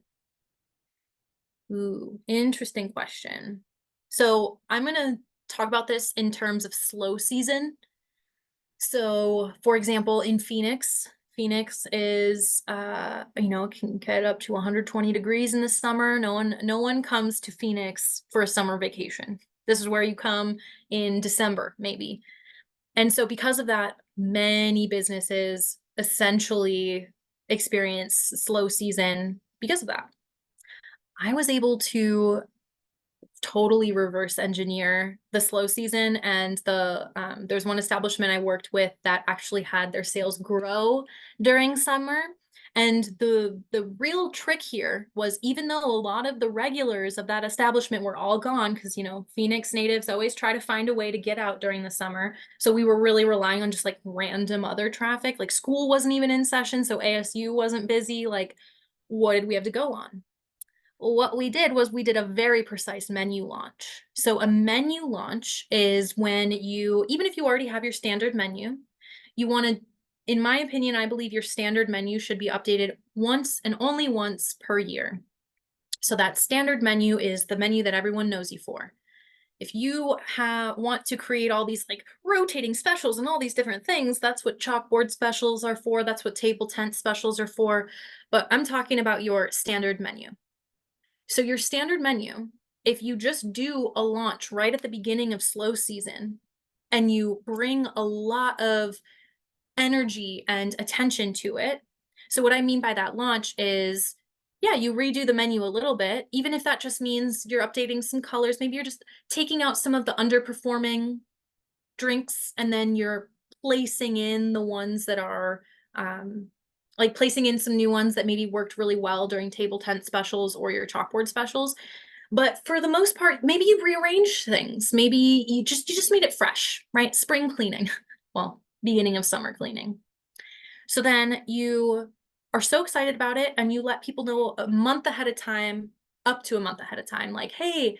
Ooh, interesting question. So I'm going to talk about this in terms of slow season. So, for example, in Phoenix, Phoenix is, can get up to 120 degrees in the summer. No one comes to Phoenix for a summer vacation. This is where you come in December, maybe. And so because of that, many businesses essentially experience slow season because of that. I was able to totally reverse engineer the slow season, and there's one establishment I worked with that actually had their sales grow during summer. And the real trick here was, even though a lot of the regulars of that establishment were all gone, because Phoenix natives always try to find a way to get out during the summer, so we were really relying on just like random other traffic. Like school wasn't even in session, so ASU wasn't busy. Like, what did we have to go on? What we did was we did a very precise menu launch. So a menu launch is when you, even if you already have your standard menu, you want to, in my opinion, I believe your standard menu should be updated once and only once per year. So that standard menu is the menu that everyone knows you for. If you want to create all these like rotating specials and all these different things, that's what chalkboard specials are for. That's what table tent specials are for. But I'm talking about your standard menu. So your standard menu, if you just do a launch right at the beginning of slow season and you bring a lot of energy and attention to it. So what I mean by that launch is, yeah, you redo the menu a little bit, even if that just means you're updating some colors. Maybe you're just taking out some of the underperforming drinks and then you're placing in the ones that are like placing in some new ones that maybe worked really well during table tent specials or your chalkboard specials. But for the most part, maybe you rearrange things. Maybe you just made it fresh, right? Spring cleaning. Well, beginning of summer cleaning. So then you are so excited about it and you let people know a month ahead of time, up to a month ahead of time, like, hey,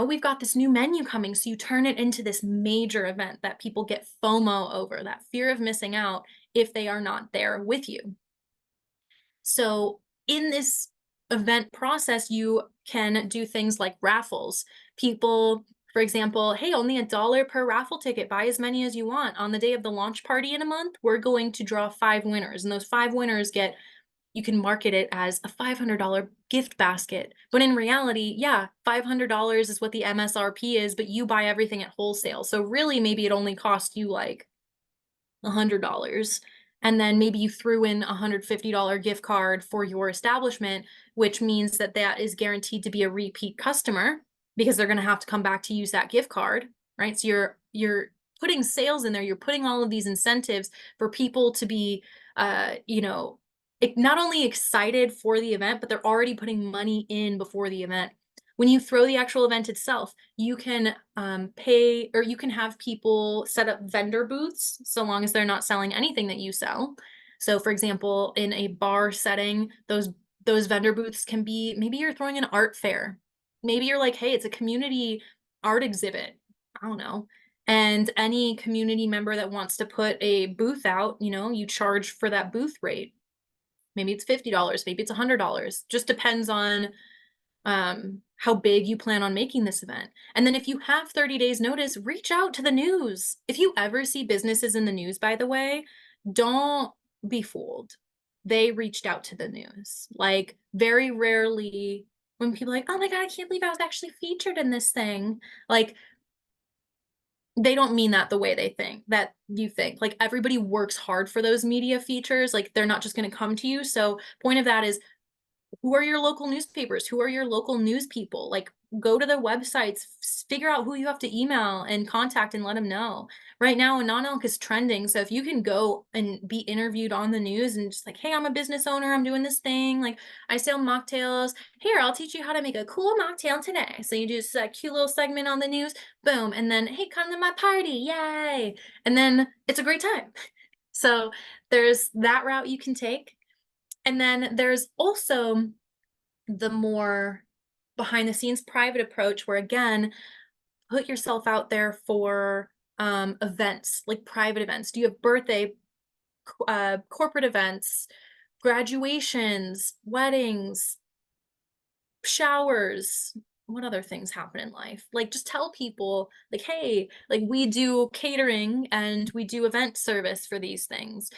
we've got this new menu coming. So you turn it into this major event that people get FOMO over, that fear of missing out if they are not there with you. So in this event process, you can do things like raffles. People, for example, hey, only $1 per raffle ticket, buy as many as you want. On the day of the launch party in a month, we're going to draw 5 winners, and those 5 winners get, you can market it as a $500 gift basket. But in reality, yeah, $500 is what the MSRP is, but you buy everything at wholesale. So really, maybe it only cost you like $100. And then maybe you threw in $150 gift card for your establishment, which means that that is guaranteed to be a repeat customer because they're going to have to come back to use that gift card, right? So you're putting sales in there, you're putting all of these incentives for people to be you know, not only excited for the event, but they're already putting money in before the event. When you throw the actual event itself, you can pay, or you can have people set up vendor booths so long as they're not selling anything that you sell. So for example, in a bar setting, those vendor booths can be, maybe you're throwing an art fair. Maybe you're like, hey, it's a community art exhibit. I don't know. And any community member that wants to put a booth out, you charge for that booth rate. Maybe it's $50, maybe it's $100. Just depends on how big you plan on making this event. And then if you have 30 days notice, reach out to the news. If you ever see businesses in the news, by the way, don't be fooled. They reached out to the news. Like very rarely when people are like, oh my God, I can't believe I was actually featured in this thing. Like they don't mean that the way that you think. Like everybody works hard for those media features. Like they're not just going to come to you. So point of that is, who are your local newspapers? Who are your local news people? Like go to their websites, figure out who you have to email and contact and let them know. Right now, Non-Alc is trending. So if you can go and be interviewed on the news and just like, hey, I'm a business owner, I'm doing this thing. Like I sell mocktails. Here, I'll teach you how to make a cool mocktail today. So you do just a cute little segment on the news, boom. And then, hey, come to my party. Yay. And then it's a great time. So there's that route you can take. And then there's also the more behind the scenes private approach where, again, put yourself out there for events, like private events. Do you have birthday, corporate events, graduations, weddings, showers? What other things happen in life? Like just tell people like, hey, like we do catering and we do event service for these things.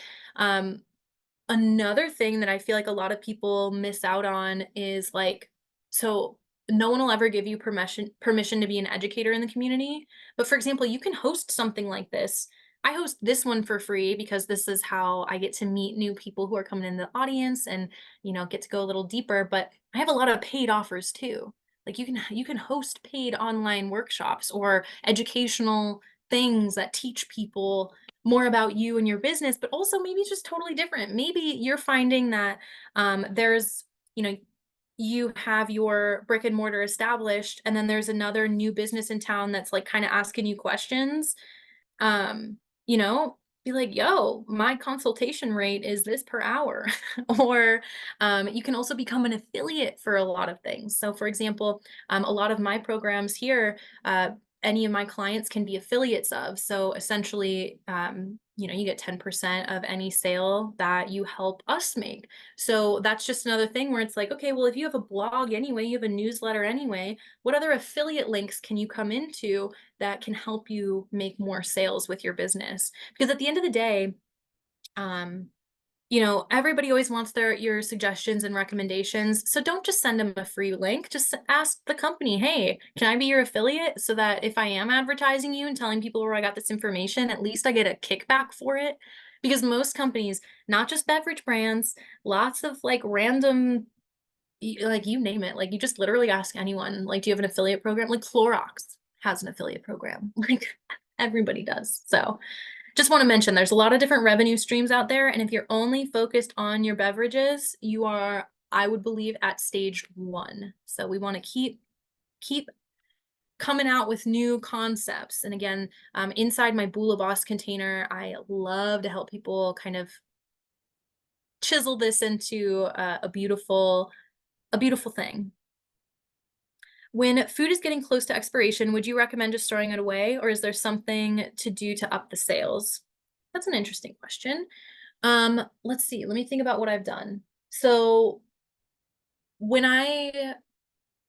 Another thing that I feel like a lot of people miss out on is like, so no one will ever give you permission to be an educator in the community. But for example, you can host something like this. I host this one for free because this is how I get to meet new people who are coming in the audience and, get to go a little deeper. But I have a lot of paid offers too. Like you can host paid online workshops or educational things that teach people more about you and your business, but also maybe it's just totally different. Maybe you're finding that there's, you have your brick and mortar established, and then there's another new business in town that's like kind of asking you questions. um, you know, be like, yo, my consultation rate is this per hour. Or you can also become an affiliate for a lot of things. So for example, a lot of my programs here, any of my clients can be affiliates of. So essentially, you get 10% of any sale that you help us make. So that's just another thing where it's like, okay, well, if you have a blog anyway, you have a newsletter anyway, what other affiliate links can you come into that can help you make more sales with your business? Because at the end of the day, um, everybody always wants your suggestions and recommendations. So don't just send them a free link. Just ask the company, hey, can I be your affiliate? So that if I am advertising you and telling people where I got this information, at least I get a kickback for it. Because most companies, not just beverage brands, lots of like random, like you name it, like you just literally ask anyone, like, do you have an affiliate program? Like Clorox has an affiliate program. Like everybody does. So just want to mention there's a lot of different revenue streams out there. And if you're only focused on your beverages, you are, I would believe, at stage 1. So we want to keep coming out with new concepts. And again, inside my Bula Boss container, I love to help people kind of chisel this into a beautiful thing. When food is getting close to expiration, would you recommend just throwing it away, or is there something to do to up the sales? That's an interesting question. Let's see. Let me think about what I've done. So when I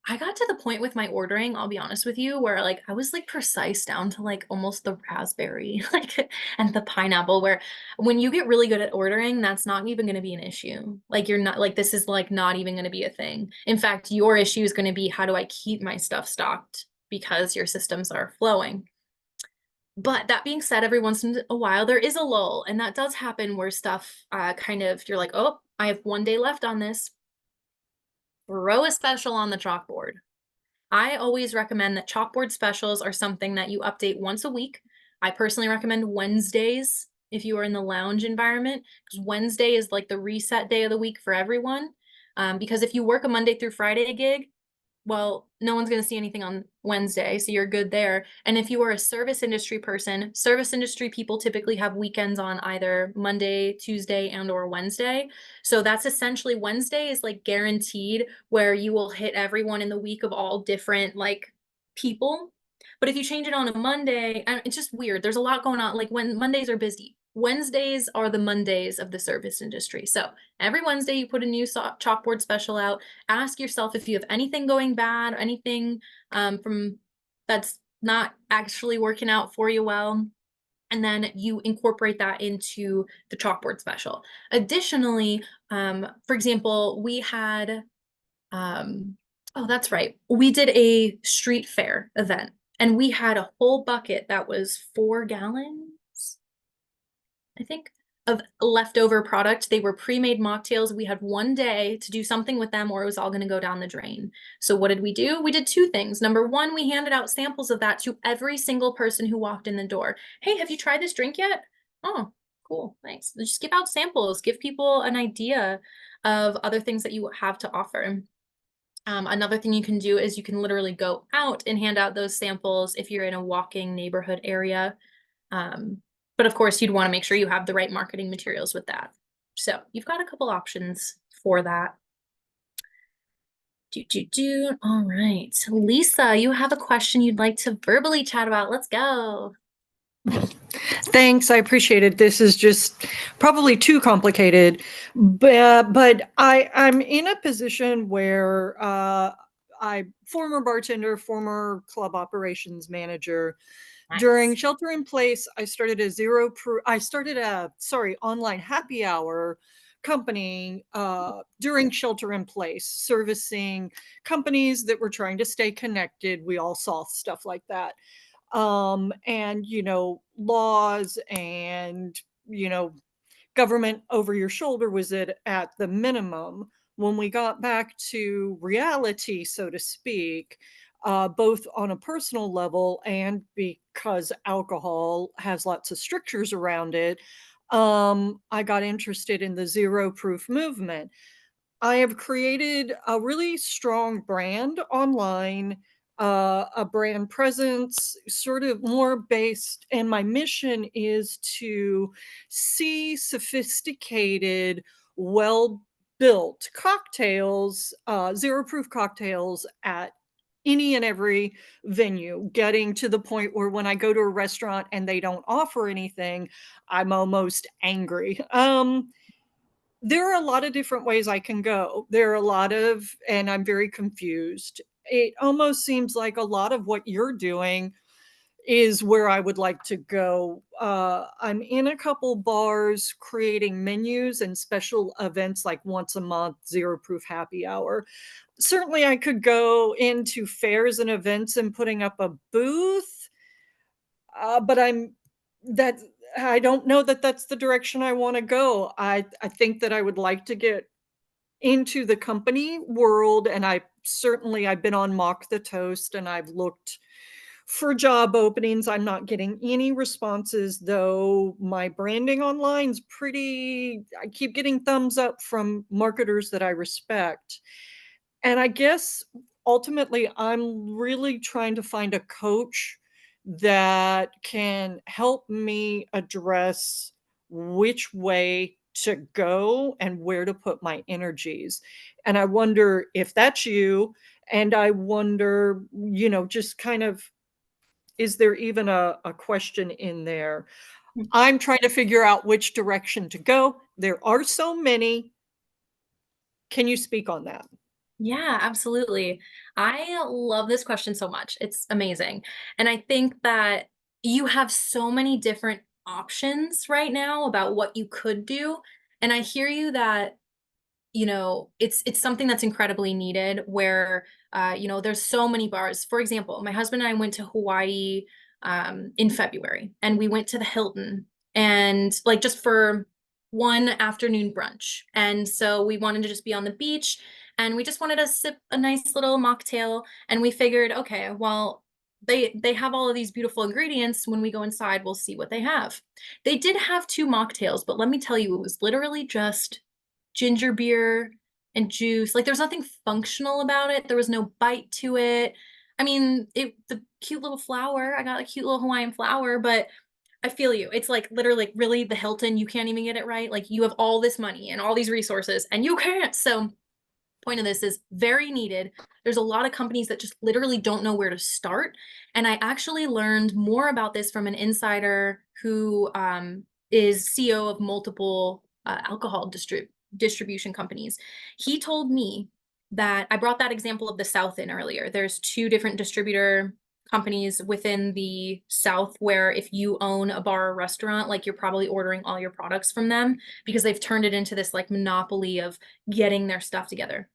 got to the point with my ordering, I'll be honest with you, where like I was like precise down to like almost the raspberry, like and the pineapple, where when you get really good at ordering, that's not even going to be an issue. Like you're not like this is like not even going to be a thing. In fact, your issue is going to be how do I keep my stuff stocked because your systems are flowing. But that being said, every once in a while there is a lull, and that does happen where stuff kind of you're like, oh, I have 1 day left on this. Throw a special on the chalkboard. I always recommend that chalkboard specials are something that you update once a week. I personally recommend Wednesdays if you are in the lounge environment, because Wednesday is like the reset day of the week for everyone. Because if you work a Monday through Friday gig, well, no one's going to see anything on Wednesday, so you're good there. And if you are a service industry person, service industry people typically have weekends on either Monday, Tuesday, and or Wednesday. So that's essentially Wednesday is like guaranteed where you will hit everyone in the week of all different like people. But if you change it on a Monday, and it's just weird. There's a lot going on. Like when Mondays are busy, Wednesdays are the Mondays of the service industry. So every Wednesday you put a new chalkboard special out. Ask yourself if you have anything going bad, anything from that's not actually working out for you well, and then you incorporate that into the chalkboard special. Additionally, for example, we had oh, that's right. We did a street fair event and we had a whole bucket that was 4 gallons, I think, of leftover product. They were pre-made mocktails. We had 1 day to do something with them or it was all going to go down the drain. So what did we do? We did 2 things. Number one, we handed out samples of that to every single person who walked in the door. Hey, have you tried this drink yet? Oh, cool. Thanks. Just give out samples. Give people an idea of other things that you have to offer. Another thing you can do is you can literally go out and hand out those samples if you're in a walking neighborhood area. Um, but of course, you'd want to make sure you have the right marketing materials with that. So you've got a couple options for that. All right. Lisa, you have a question you'd like to verbally chat about. Let's go. Thanks, I appreciate it. This is just probably too complicated, but I'm in a position where I former bartender, former club operations manager. During Nice. shelter in place, I started a zero. I started a online happy hour company during shelter in place, servicing companies that were trying to stay connected. We all saw stuff like that, and laws and government over your shoulder was at the minimum. When we got back to reality, so to speak, both on a personal level and because alcohol has lots of strictures around it, I got interested in the zero proof movement. I have created a really strong brand online, a brand presence, sort of more based, and my mission is to see sophisticated, well built cocktails, zero proof cocktails at any and every venue, getting to the point where when I go to a restaurant and they don't offer anything, I'm almost angry. There are a lot of different ways I can go. There are a lot of, and I'm very confused. It almost seems like a lot of what you're doing is where I would like to go. I'm in a couple bars creating menus and special events like once a month, zero proof happy hour. Certainly, I could go into fairs and events and putting up a booth, but that I don't know that that's the direction I want to go. I think that I would like to get into the company world, and I've been on Mock the Toast and I've looked for job openings. I'm not getting any responses, though my branding online's pretty, I keep getting thumbs up from marketers that I respect. And I guess ultimately I'm really trying to find a coach that can help me address which way to go and where to put my energies. And I wonder if that's you. And I wonder, just kind of, is there even a question in there? I'm trying to figure out which direction to go. There are so many. Can you speak on that? Yeah, absolutely. I love this question so much. It's amazing. And I think that you have so many different options right now about what you could do. And I hear you that, it's something that's incredibly needed where there's so many bars. For example, my husband and I went to Hawaii in February, and we went to the Hilton, and like just for one afternoon brunch. And so we wanted to just be on the beach, and we just wanted to sip a nice little mocktail. And we figured, okay, well, they have all of these beautiful ingredients. When we go inside, we'll see what they have. They did have two mocktails, but let me tell you, it was literally just ginger beer and juice. Like there's nothing functional about it. There was no bite to it. I mean, the cute little flower. I got a cute little Hawaiian flower, but I feel you. It's like literally like really the Hilton, you can't even get it right. Like you have all this money and all these resources and you can't. So point of this is very needed. There's a lot of companies that just literally don't know where to start. And I actually learned more about this from an insider who is CEO of multiple alcohol distribution companies. He told me that I brought that example of the South in earlier. There's two different distributor companies within the South where if you own a bar or restaurant, like you're probably ordering all your products from them because they've turned it into this like monopoly of getting their stuff together.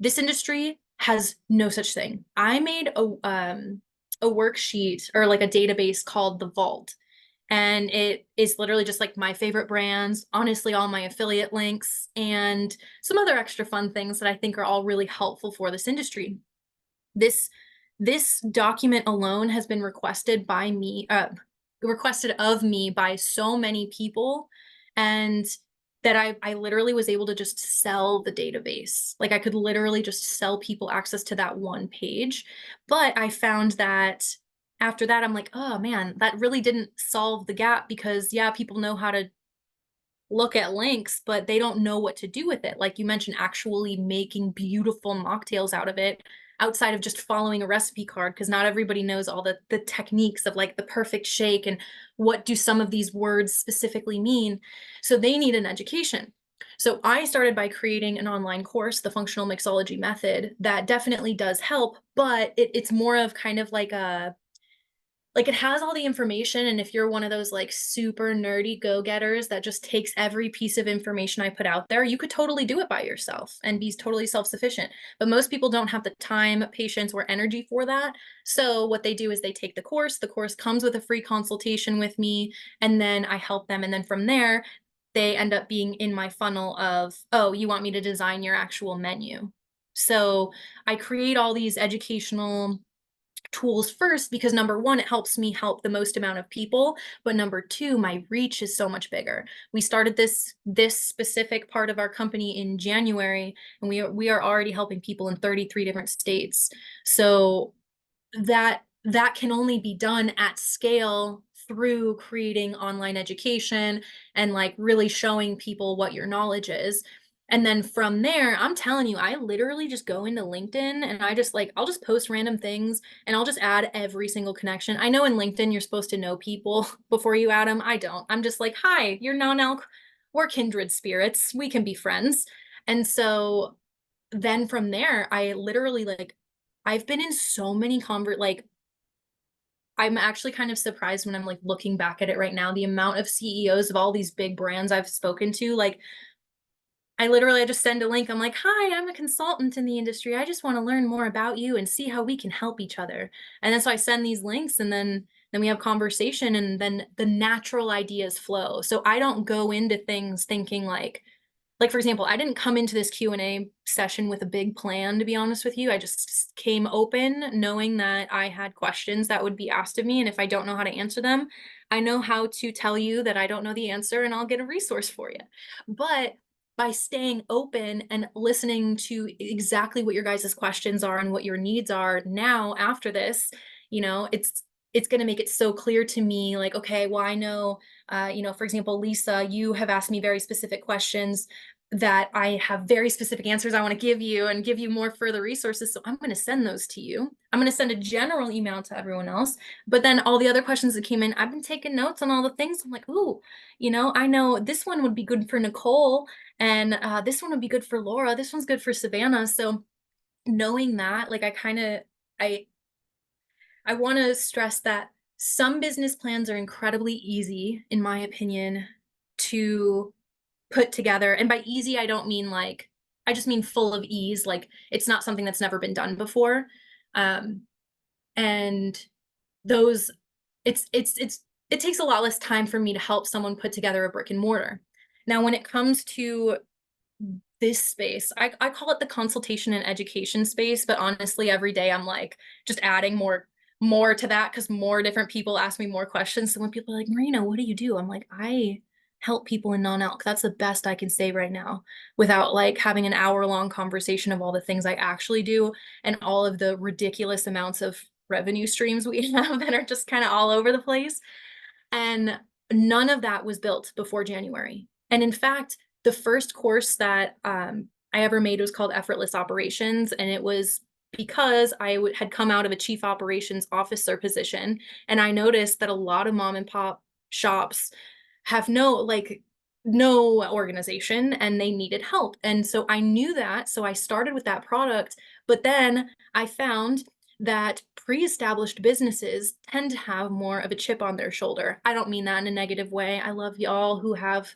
This industry has no such thing. I made a worksheet or like a database called the Vault, and it is literally just like my favorite brands, honestly, all my affiliate links, and some other extra fun things that I think are all really helpful for this industry. This this document alone has been requested of me by so many people, and that I literally was able to just sell the database. Like I could literally just sell people access to that one page. But I found that after that, I'm like, oh man, that really didn't solve the gap because yeah, people know how to look at links, but they don't know what to do with it. Like you mentioned, actually making beautiful mocktails out of it outside of just following a recipe card, because not everybody knows all the techniques of like the perfect shake and what do some of these words specifically mean. So they need an education. So I started by creating an online course, the functional mixology method, that definitely does help, but it's more of kind of like it has all the information, and if you're one of those like super nerdy go-getters that just takes every piece of information I put out there, you could totally do it by yourself and be totally self-sufficient. But most people don't have the time, patience, or energy for that. So what they do is they take the course. The course comes with a free consultation with me, and then I help them. And then from there, they end up being in my funnel of, oh, you want me to design your actual menu. So I create all these educational tools first because number one, it helps me help the most amount of people, but number two, my reach is so much bigger. We started this specific part of our company in January, and we are already helping people in 33 different states. So that can only be done at scale through creating online education and like really showing people what your knowledge is. And then from there, I'm telling you, I literally just go into LinkedIn and I just like, I'll just post random things and I'll just add every single connection. I know in LinkedIn, you're supposed to know people before you add them. I don't. I'm just like, hi, you're non-alc. We're kindred spirits. We can be friends. And so then from there, I literally like, I've been in so many like I'm actually kind of surprised when I'm like looking back at it right now, the amount of CEOs of all these big brands I've spoken to. Like I just send a link. I'm like, hi, I'm a consultant in the industry. I just want to learn more about you and see how we can help each other. And then so I send these links, and then we have conversation, and then the natural ideas flow. So I don't go into things thinking like for example, I didn't come into this Q&A session with a big plan, to be honest with you. I just came open knowing that I had questions that would be asked of me, and if I don't know how to answer them, I know how to tell you that I don't know the answer and I'll get a resource for you. But by staying open and listening to exactly what your guys' questions are and what your needs are now after this, it's going to make it so clear to me like, okay, well, I know, for example, Lisa, you have asked me very specific questions that I have very specific answers I want to give you and give you more further resources. So I'm going to send those to you. I'm going to send a general email to everyone else. But then all the other questions that came in, I've been taking notes on all the things. I'm like, ooh, I know this one would be good for Nicole, and this one would be good for Laura. This one's good for Savannah. So knowing that, like I I want to stress that some business plans are incredibly easy, in my opinion, to put together. And by easy, I don't mean like, I just mean full of ease. Like it's not something that's never been done before. And those it takes a lot less time for me to help someone put together a brick and mortar. Now, when it comes to this space, I call it the consultation and education space, but honestly, every day I'm like just adding more to that because more different people ask me more questions. So when people are like, Marina, what do you do? I'm like, I help people in non-alc. That's the best I can say right now without like having an hour-long conversation of all the things I actually do and all of the ridiculous amounts of revenue streams we have that are just kind of all over the place. And none of that was built before January. And in fact, the first course that I ever made was called Effortless Operations. And it was because had come out of a chief operations officer position. And I noticed that a lot of mom and pop shops have no organization and they needed help. And so I knew that. So I started with that product. But then I found that pre-established businesses tend to have more of a chip on their shoulder. I don't mean that in a negative way. I love y'all who have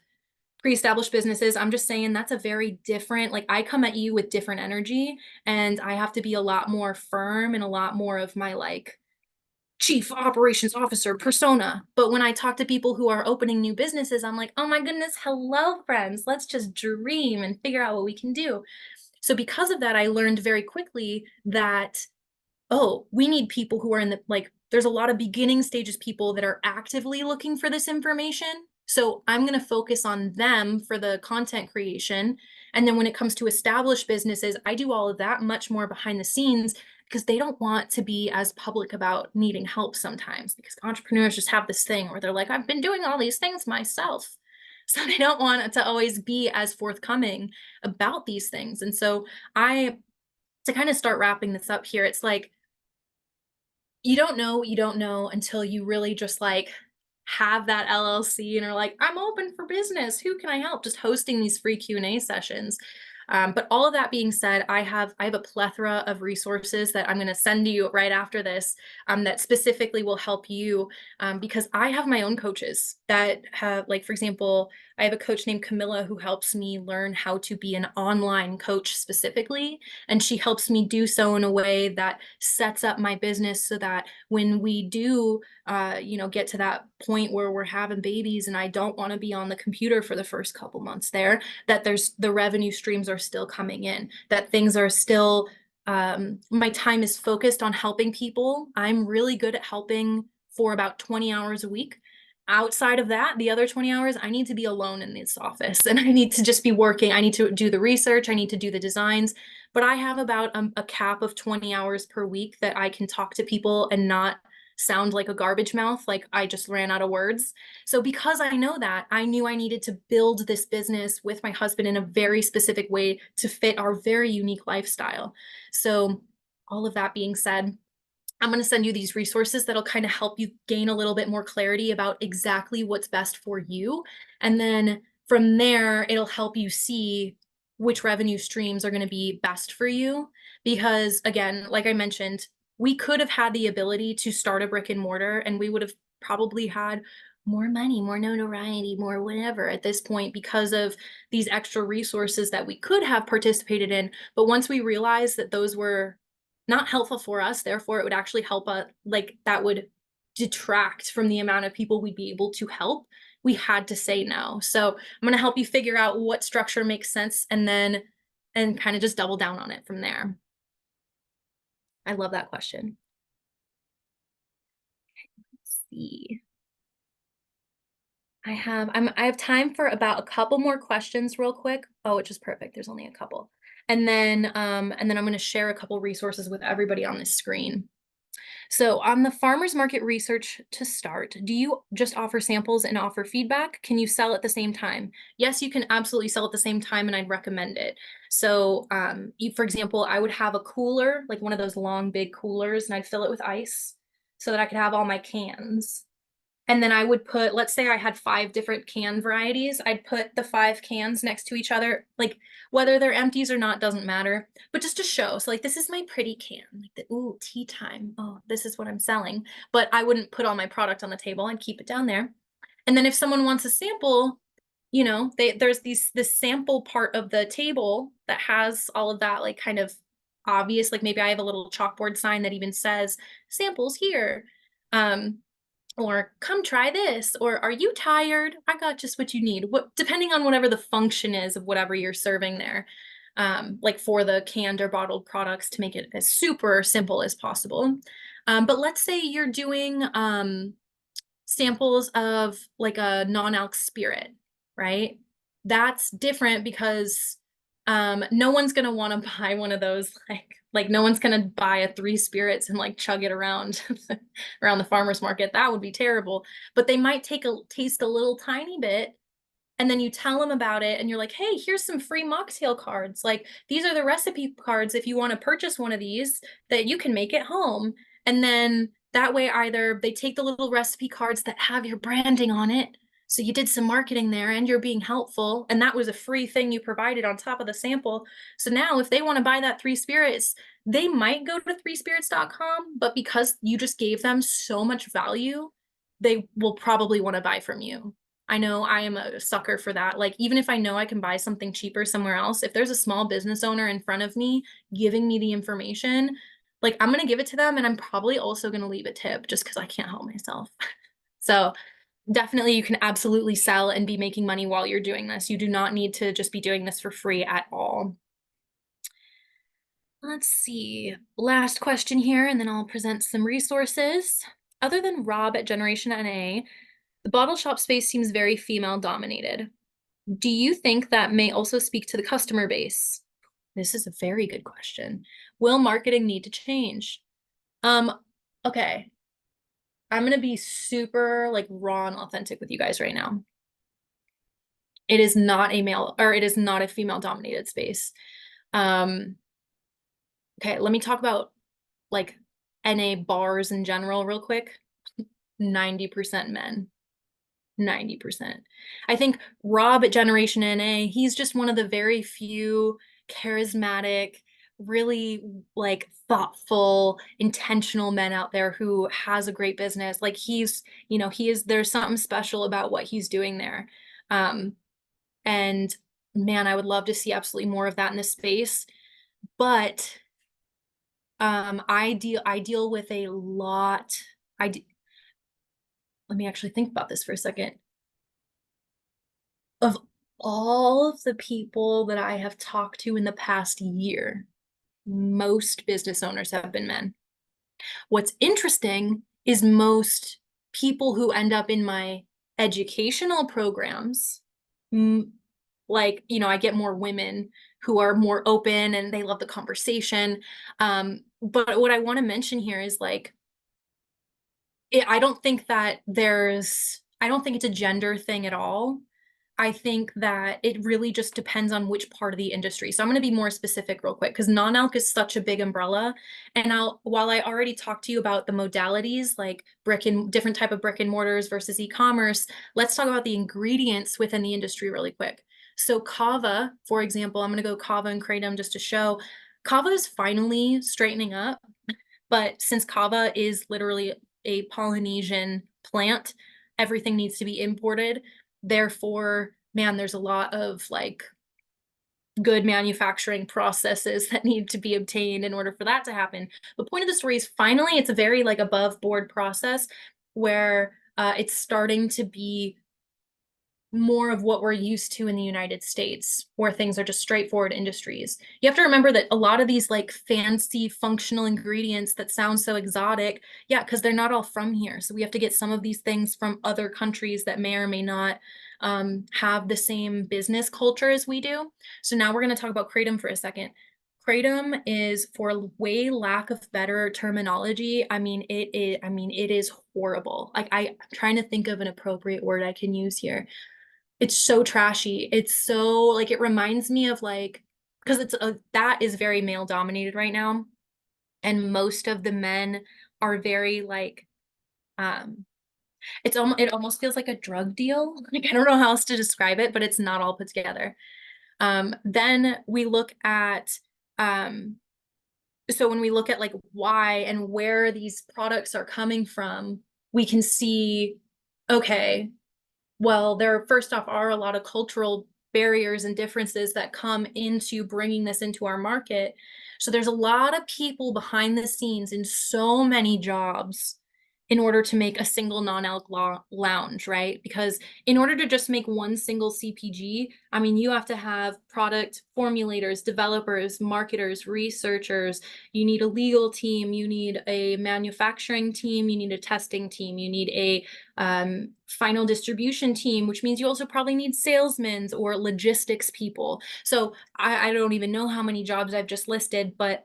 pre-established businesses. I'm just saying that's a very different, like I come at you with different energy and I have to be a lot more firm and a lot more of my like chief operations officer persona. But when I talk to people who are opening new businesses, I'm like, oh my goodness, hello, friends. Let's just dream and figure out what we can do. So because of that, I learned very quickly that oh, we need people who are in the like, there's a lot of beginning stages people that are actively looking for this information. So I'm going to focus on them for the content creation. And then when it comes to established businesses, I do all of that much more behind the scenes because they don't want to be as public about needing help sometimes because entrepreneurs just have this thing where they're like, I've been doing all these things myself. So they don't want to always be as forthcoming about these things. And so to kind of start wrapping this up here, it's like, you don't know what you don't know until you really just like have that LLC and are like, I'm open for business. Who can I help? Just hosting these free Q&A sessions. But all of that being said, I have a plethora of resources that I'm going to send you right after this that specifically will help you because I have my own coaches that have, like, for example, I have a coach named Camilla who helps me learn how to be an online coach specifically. And she helps me do so in a way that sets up my business so that when we do, get to that point where we're having babies and I don't want to be on the computer for the first couple months there, that there's the revenue streams are still coming in, that things are still, my time is focused on helping people. I'm really good at helping for about 20 hours a week. Outside of that, the other 20 hours, I need to be alone in this office and I need to just be working. I need to do the research, I need to do the designs, but I have about a cap of 20 hours per week that I can talk to people and not sound like a garbage mouth, like I just ran out of words. So because I know that, I knew I needed to build this business with my husband in a very specific way to fit our very unique lifestyle. So all of that being said, I'm going to send you these resources that'll kind of help you gain a little bit more clarity about exactly what's best for you. And then from there, it'll help you see which revenue streams are going to be best for you. Because again, like I mentioned, we could have had the ability to start a brick and mortar and we would have probably had more money, more notoriety, more whatever at this point because of these extra resources that we could have participated in. But once we realized that those were not helpful for us, therefore it would actually help us, like that would detract from the amount of people we'd be able to help, we had to say no. So I'm going to help you figure out what structure makes sense and kind of just double down on it from there. I love that question. Let's see. I have time for about a couple more questions real quick. Oh, which is perfect. There's only a couple. And then I'm going to share a couple resources with everybody on this screen. So on the farmers market research to start, do you just offer samples and offer feedback? Can you sell at the same time? Yes, you can absolutely sell at the same time, and I'd recommend it. So for example, I would have a cooler, like one of those long, big coolers, and I'd fill it with ice so that I could have all my cans. And then I would put, let's say I had 5 different can varieties. I'd put the 5 cans next to each other, like whether they're empties or not doesn't matter, but just to show. So like, this is my pretty can, like the, ooh, tea time. Oh, this is what I'm selling. But I wouldn't put all my product on the table. I'd keep it down there. And then if someone wants a sample, there's this sample part of the table that has all of that, like kind of obvious, like maybe I have a little chalkboard sign that even says samples here. or come try this, or are you tired? I got just what you need. What depending on whatever the function is of whatever you're serving there. Like for the canned or bottled products to make it as super simple as possible. But let's say you're doing samples of like a non-alc spirit, right? That's different because no one's gonna want to buy one of those like no one's gonna buy a three spirits and like chug it around around the farmers market. That would be terrible. But they might take a taste a little tiny bit, and then you tell them about it and you're like, hey, here's some free mocktail cards. Like, these are the recipe cards if you want to purchase one of these that you can make at home. And then that way, either they take the little recipe cards that have your branding on it. So you did some marketing there and you're being helpful. And that was a free thing you provided on top of the sample. So now, if they want to buy that three spirits, they might go to threespirits.com, but because you just gave them so much value, they will probably want to buy from you. I know I am a sucker for that. Like, even if I know I can buy something cheaper somewhere else, if there's a small business owner in front of me giving me the information, like, I'm gonna give it to them, and I'm probably also gonna leave a tip just because I can't help myself. So definitely you can absolutely sell and be making money while you're doing this. You do not need to just be doing this for free at all. Let's see. Last question here, and then I'll present some resources. Other than Rob at Generation NA, the bottle shop space seems very female dominated. Do you think that may also speak to the customer base? This is a very good question. Will marketing need to change? Um, okay. I'm gonna be super like raw and authentic with you guys right now. It is not a male or it is not a female dominated space. Um, okay, let me talk about like NA bars in general real quick. 90% men. 90%. I think Rob at Generation NA, he's just one of the very few charismatic, really like thoughtful, intentional men out there who has a great business. Like he is there's something special about what he's doing there. Um and man, I would love to see absolutely more of that in this space. But I deal with a lot I d- let me actually think about this for a second. Of all of the people that I have talked to in the past year, most business owners have been men. What's interesting is most people who end up in my educational programs, mm, like, I get more women who are more open and they love the conversation. But what I want to mention here is like, I don't think that I don't think it's a gender thing at all. I think that it really just depends on which part of the industry. So I'm going to be more specific real quick because non-alc is such a big umbrella. And while I already talked to you about the modalities like different type of brick and mortars versus e-commerce, let's talk about the ingredients within the industry really quick. So kava, for example, I'm going to go kava and kratom just to show kava is finally straightening up. But since kava is literally a Polynesian plant, everything needs to be imported. Therefore, man, there's a lot of like good manufacturing processes that need to be obtained in order for that to happen. The point of the story is finally it's a very like above board process where it's starting to be more of what we're used to in the United States, where things are just straightforward industries. You have to remember that a lot of these like fancy functional ingredients that sound so exotic, yeah, because they're not all from here. So we have to get some of these things from other countries that may or may not have the same business culture as we do. So now we're going to talk about kratom for a second. Kratom is, for way lack of better terminology, it is horrible. Like I'm trying to think of an appropriate word I can use here. It's so trashy. It's so like it reminds me of like because that is very male dominated right now, and most of the men are very like um it almost feels like a drug deal. Like I don't know how else to describe it, but it's not all put together. Then we look at um so when we look at like why and where these products are coming from, we can see, okay, well, there first off are a lot of cultural barriers and differences that come into bringing this into our market. So there's a lot of people behind the scenes in so many jobs in order to make a single non-alc lounge, right? Because in order to just make one single CPG, I mean, you have to have product formulators, developers, marketers, researchers. You need a legal team. You need a manufacturing team. You need a testing team. You need a final distribution team, which means you also probably need salesmen or logistics people. So I don't even know how many jobs I've just listed, but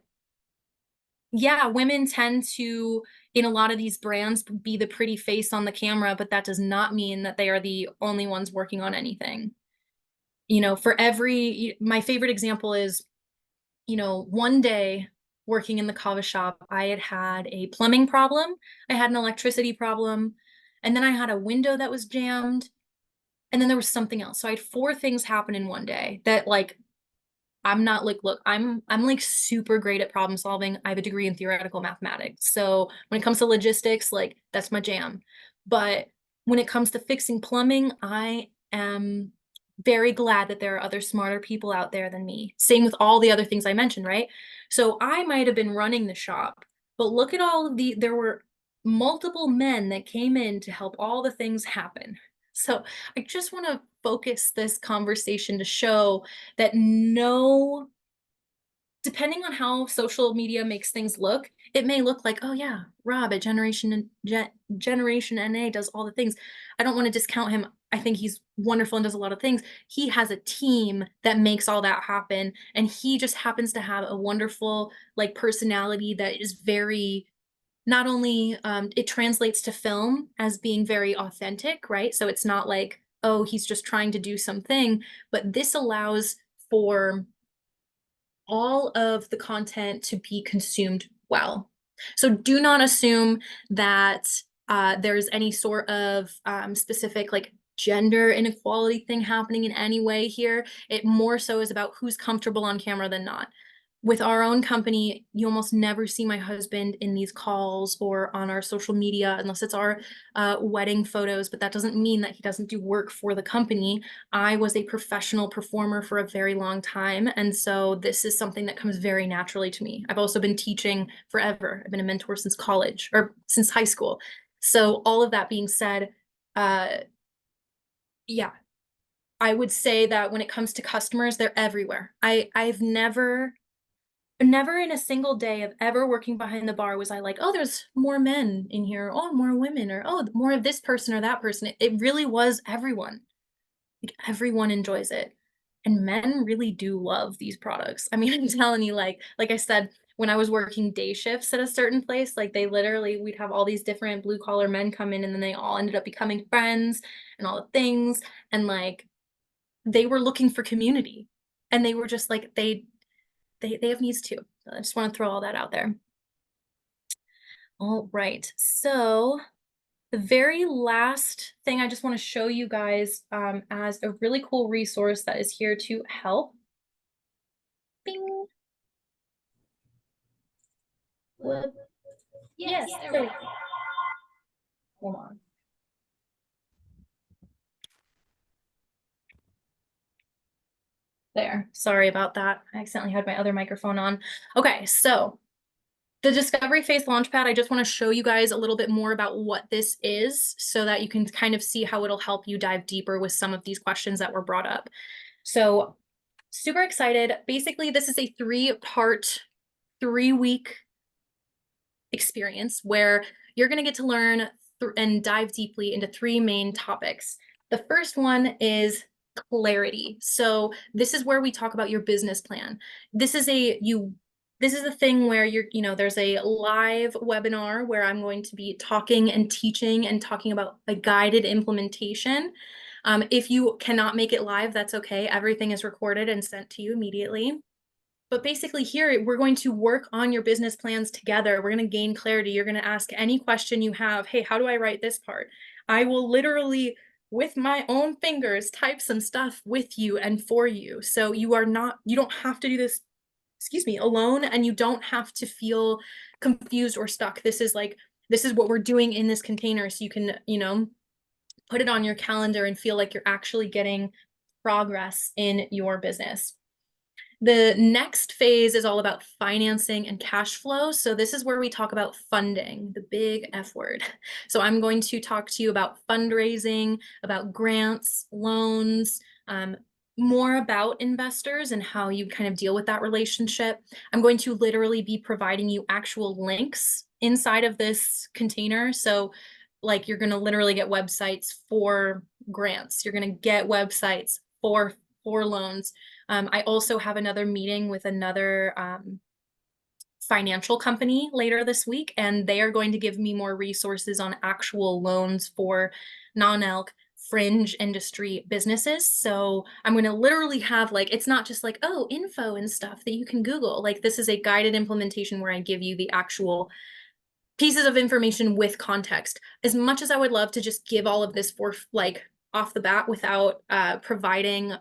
yeah, women tend to, in a lot of these brands, be the pretty face on the camera, but that does not mean that they are the only ones working on anything. You know, for every, my favorite example is, you know, one day working in the kava shop, I had had a plumbing problem, I had an electricity problem, and then I had a window that was jammed, and then there was something else. So I had four things happen in one day that like I'm not like, look, I'm like super great at problem solving. I have a degree in theoretical mathematics. So when it comes to logistics, like that's my jam. But when it comes to fixing plumbing, I am very glad that there are other smarter people out there than me. Same with all the other things I mentioned, right? So I might have been running the shop, but look at all of there were multiple men that came in to help all the things happen. So I just want to focus this conversation to show that no, depending on how social media makes things look, it may look like, oh yeah, Rob at Generation NA does all the things. I don't want to discount him. I think he's wonderful and does a lot of things. He has a team that makes all that happen, and he just happens to have a wonderful like personality that is very, not only it translates to film as being very authentic, right? So it's not like, oh, he's just trying to do something, but this allows for all of the content to be consumed well. So do not assume that there's any sort of specific like gender inequality thing happening in any way here. It more so is about who's comfortable on camera than not. With our own company, you almost never see my husband in these calls or on our social media unless it's our wedding photos, but that doesn't mean that he doesn't do work for the company. I was a professional performer for a very long time, and so this is something that comes very naturally to me. I've also been teaching forever. I've been a mentor since college or since high school. So all of that being said, uh, yeah, I would say that when it comes to customers, they're everywhere. I've never in a single day of ever working behind the bar was I like, oh, there's more men in here, oh, more women, or oh, more of this person or that person. It really was everyone. Like everyone enjoys it. And men really do love these products. I mean, I'm telling you, like I said, when I was working day shifts at a certain place, like they literally, we'd have all these different blue collar men come in and then they all ended up becoming friends and all the things. And like they were looking for community. And they were just like, they have needs too. So I just want to throw all that out there. All right. So the very last thing I just want to show you guys as a really cool resource that is here to help. Bing. What? Yes, there we go. Hold on. There. Sorry about that. I accidentally had my other microphone on. Okay, so the Discovery Face Launchpad, I just want to show you guys a little bit more about what this is so that you can kind of see how it'll help you dive deeper with some of these questions that were brought up. So super excited. Basically, this is a three-part, 3-week experience where you're going to get to learn and dive deeply into 3 main topics. The first one is clarity. So this is where we talk about your business plan. This is a thing where there's a live webinar where I'm going to be talking and teaching and talking about a guided implementation. If you cannot make it live, that's okay. Everything is recorded and sent to you immediately. But basically here, we're going to work on your business plans together. We're going to gain clarity. You're going to ask any question you have. Hey, how do I write this part? I will literally, with my own fingers, type some stuff with you and for you. So you don't have to do this, alone, and you don't have to feel confused or stuck. This is what we're doing in this container. So you can, put it on your calendar and feel like you're actually getting progress in your business. The next phase is all about financing and cash flow. So this is where we talk about funding, the big F word. So I'm going to talk to you about fundraising, about grants, loans, more about investors and how you kind of deal with that relationship. I'm going to literally be providing you actual links inside of this container. So like you're going to literally get websites for grants. You're going to get websites for loans. I also have another meeting with another financial company later this week, and they are going to give me more resources on actual loans for non-alc fringe industry businesses. So I'm going to literally have like, it's not just like, oh, info and stuff that you can Google. Like this is a guided implementation where I give you the actual pieces of information with context. As much as I would love to just give all of this for like off the bat without providing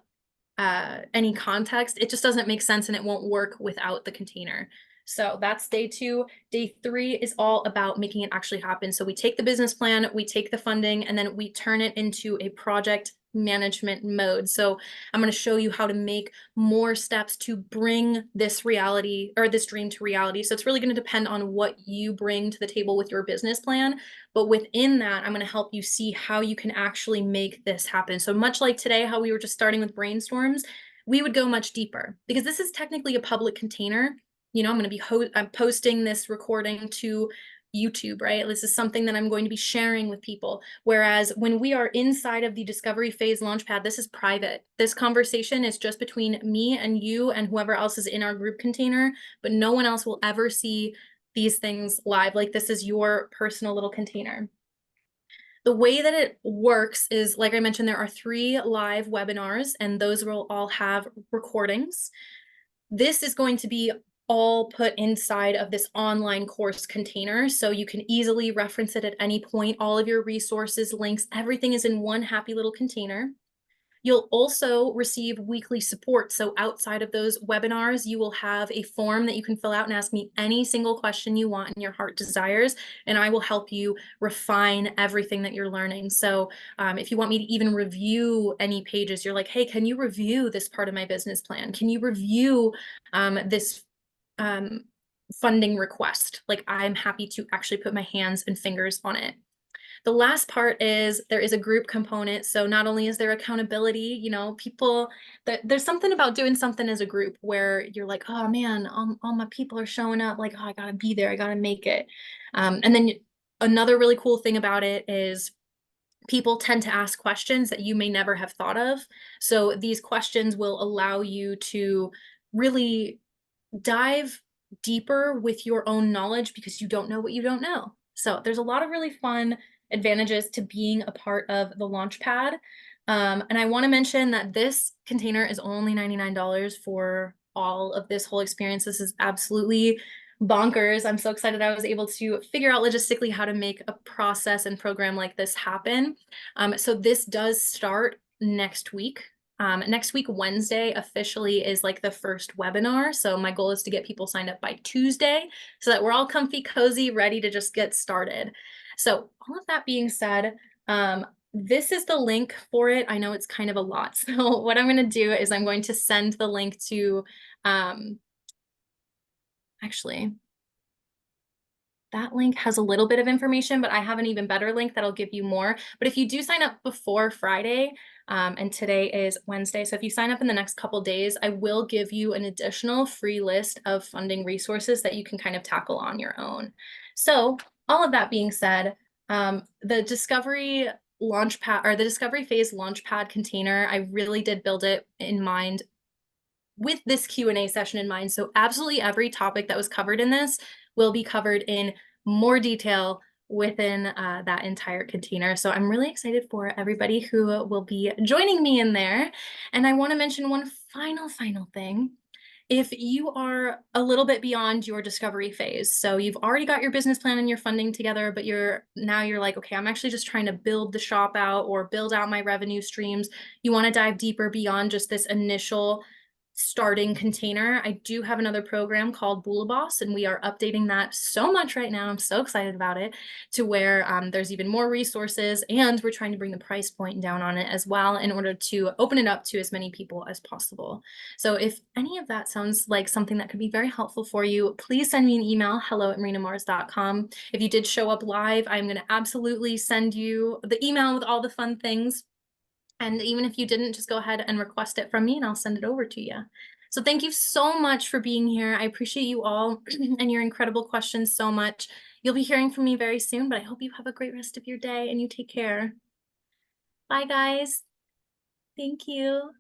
any context, it just doesn't make sense and it won't work without the container. So that's day 2. Day 3 is all about making it actually happen. So we take the business plan, we take the funding, and then we turn it into a project management mode. So I'm going to show you how to make more steps to bring this reality or this dream to reality. So it's really going to depend on what you bring to the table with your business plan. But within that, I'm going to help you see how you can actually make this happen. So much like today, how we were just starting with brainstorms, we would go much deeper because this is technically a public container. You know, I'm going to be I'm posting this recording to YouTube, right? This is something that I'm going to be sharing with people. Whereas when we are inside of the discovery phase launchpad, this is private. This conversation is just between me and you and whoever else is in our group container, but no one else will ever see these things live. Like this is your personal little container. The way that it works is, like I mentioned, there are 3 live webinars, and those will all have recordings. This is going to be all put inside of this online course container, so you can easily reference it at any point. All of your resources, links, everything is in one happy little container. You'll also receive weekly support. So outside of those webinars, you will have a form that you can fill out and ask me any single question you want and your heart desires, and I will help you refine everything that you're learning. So if you want me to even review any pages, you're like, hey, can you review this part of my business plan? Can you review this funding request? Like I'm happy to actually put my hands and fingers on it. The last part is there is a group component. So not only is there accountability, you know, people there's something about doing something as a group where you're like, oh man, all my people are showing up. Like, oh, I gotta be there. I gotta make it. And then another really cool thing about it is people tend to ask questions that you may never have thought of. So these questions will allow you to really dive deeper with your own knowledge because you don't know what you don't know. So there's a lot of really fun advantages to being a part of the Launchpad. And I want to mention that this container is only $99 for all of this whole experience. This is absolutely bonkers. I'm so excited I was able to figure out logistically how to make a process and program like this happen. So this does start next week. Next week, Wednesday, officially is like the first webinar. So my goal is to get people signed up by Tuesday so that we're all comfy, cozy, ready to just get started. So all of that being said, this is the link for it. I know it's kind of a lot. So what I'm going to do is I'm going to send the link to, actually, that link has a little bit of information, but I have an even better link that'll give you more. But if you do sign up before Friday, and today is Wednesday, so if you sign up in the next couple days, I will give you an additional free list of funding resources that you can kind of tackle on your own. So all of that being said, the Discovery Launchpad or the Discovery Phase Launchpad container, I really did build it in mind with this Q&A session in mind. So absolutely every topic that was covered in this will be covered in more detail within that entire container. So I'm really excited for everybody who will be joining me in there. And I want to mention one final thing. If you are a little bit beyond your discovery phase, so you've already got your business plan and your funding together, but you're like, okay, I'm actually just trying to build the shop out or build out my revenue streams. You want to dive deeper beyond just this initial starting container. I do have another program called Bula Boss, and we are updating that so much right now. I'm so excited about it to where there's even more resources, and we're trying to bring the price point down on it as well in order to open it up to as many people as possible. So if any of that sounds like something that could be very helpful for you, please send me an email, hello@marinamars.com. If you did show up live, I'm going to absolutely send you the email with all the fun things. And even if you didn't, just go ahead and request it from me and I'll send it over to you. So thank you so much for being here. I appreciate you all and your incredible questions so much. You'll be hearing from me very soon, but I hope you have a great rest of your day and you take care. Bye, guys. Thank you.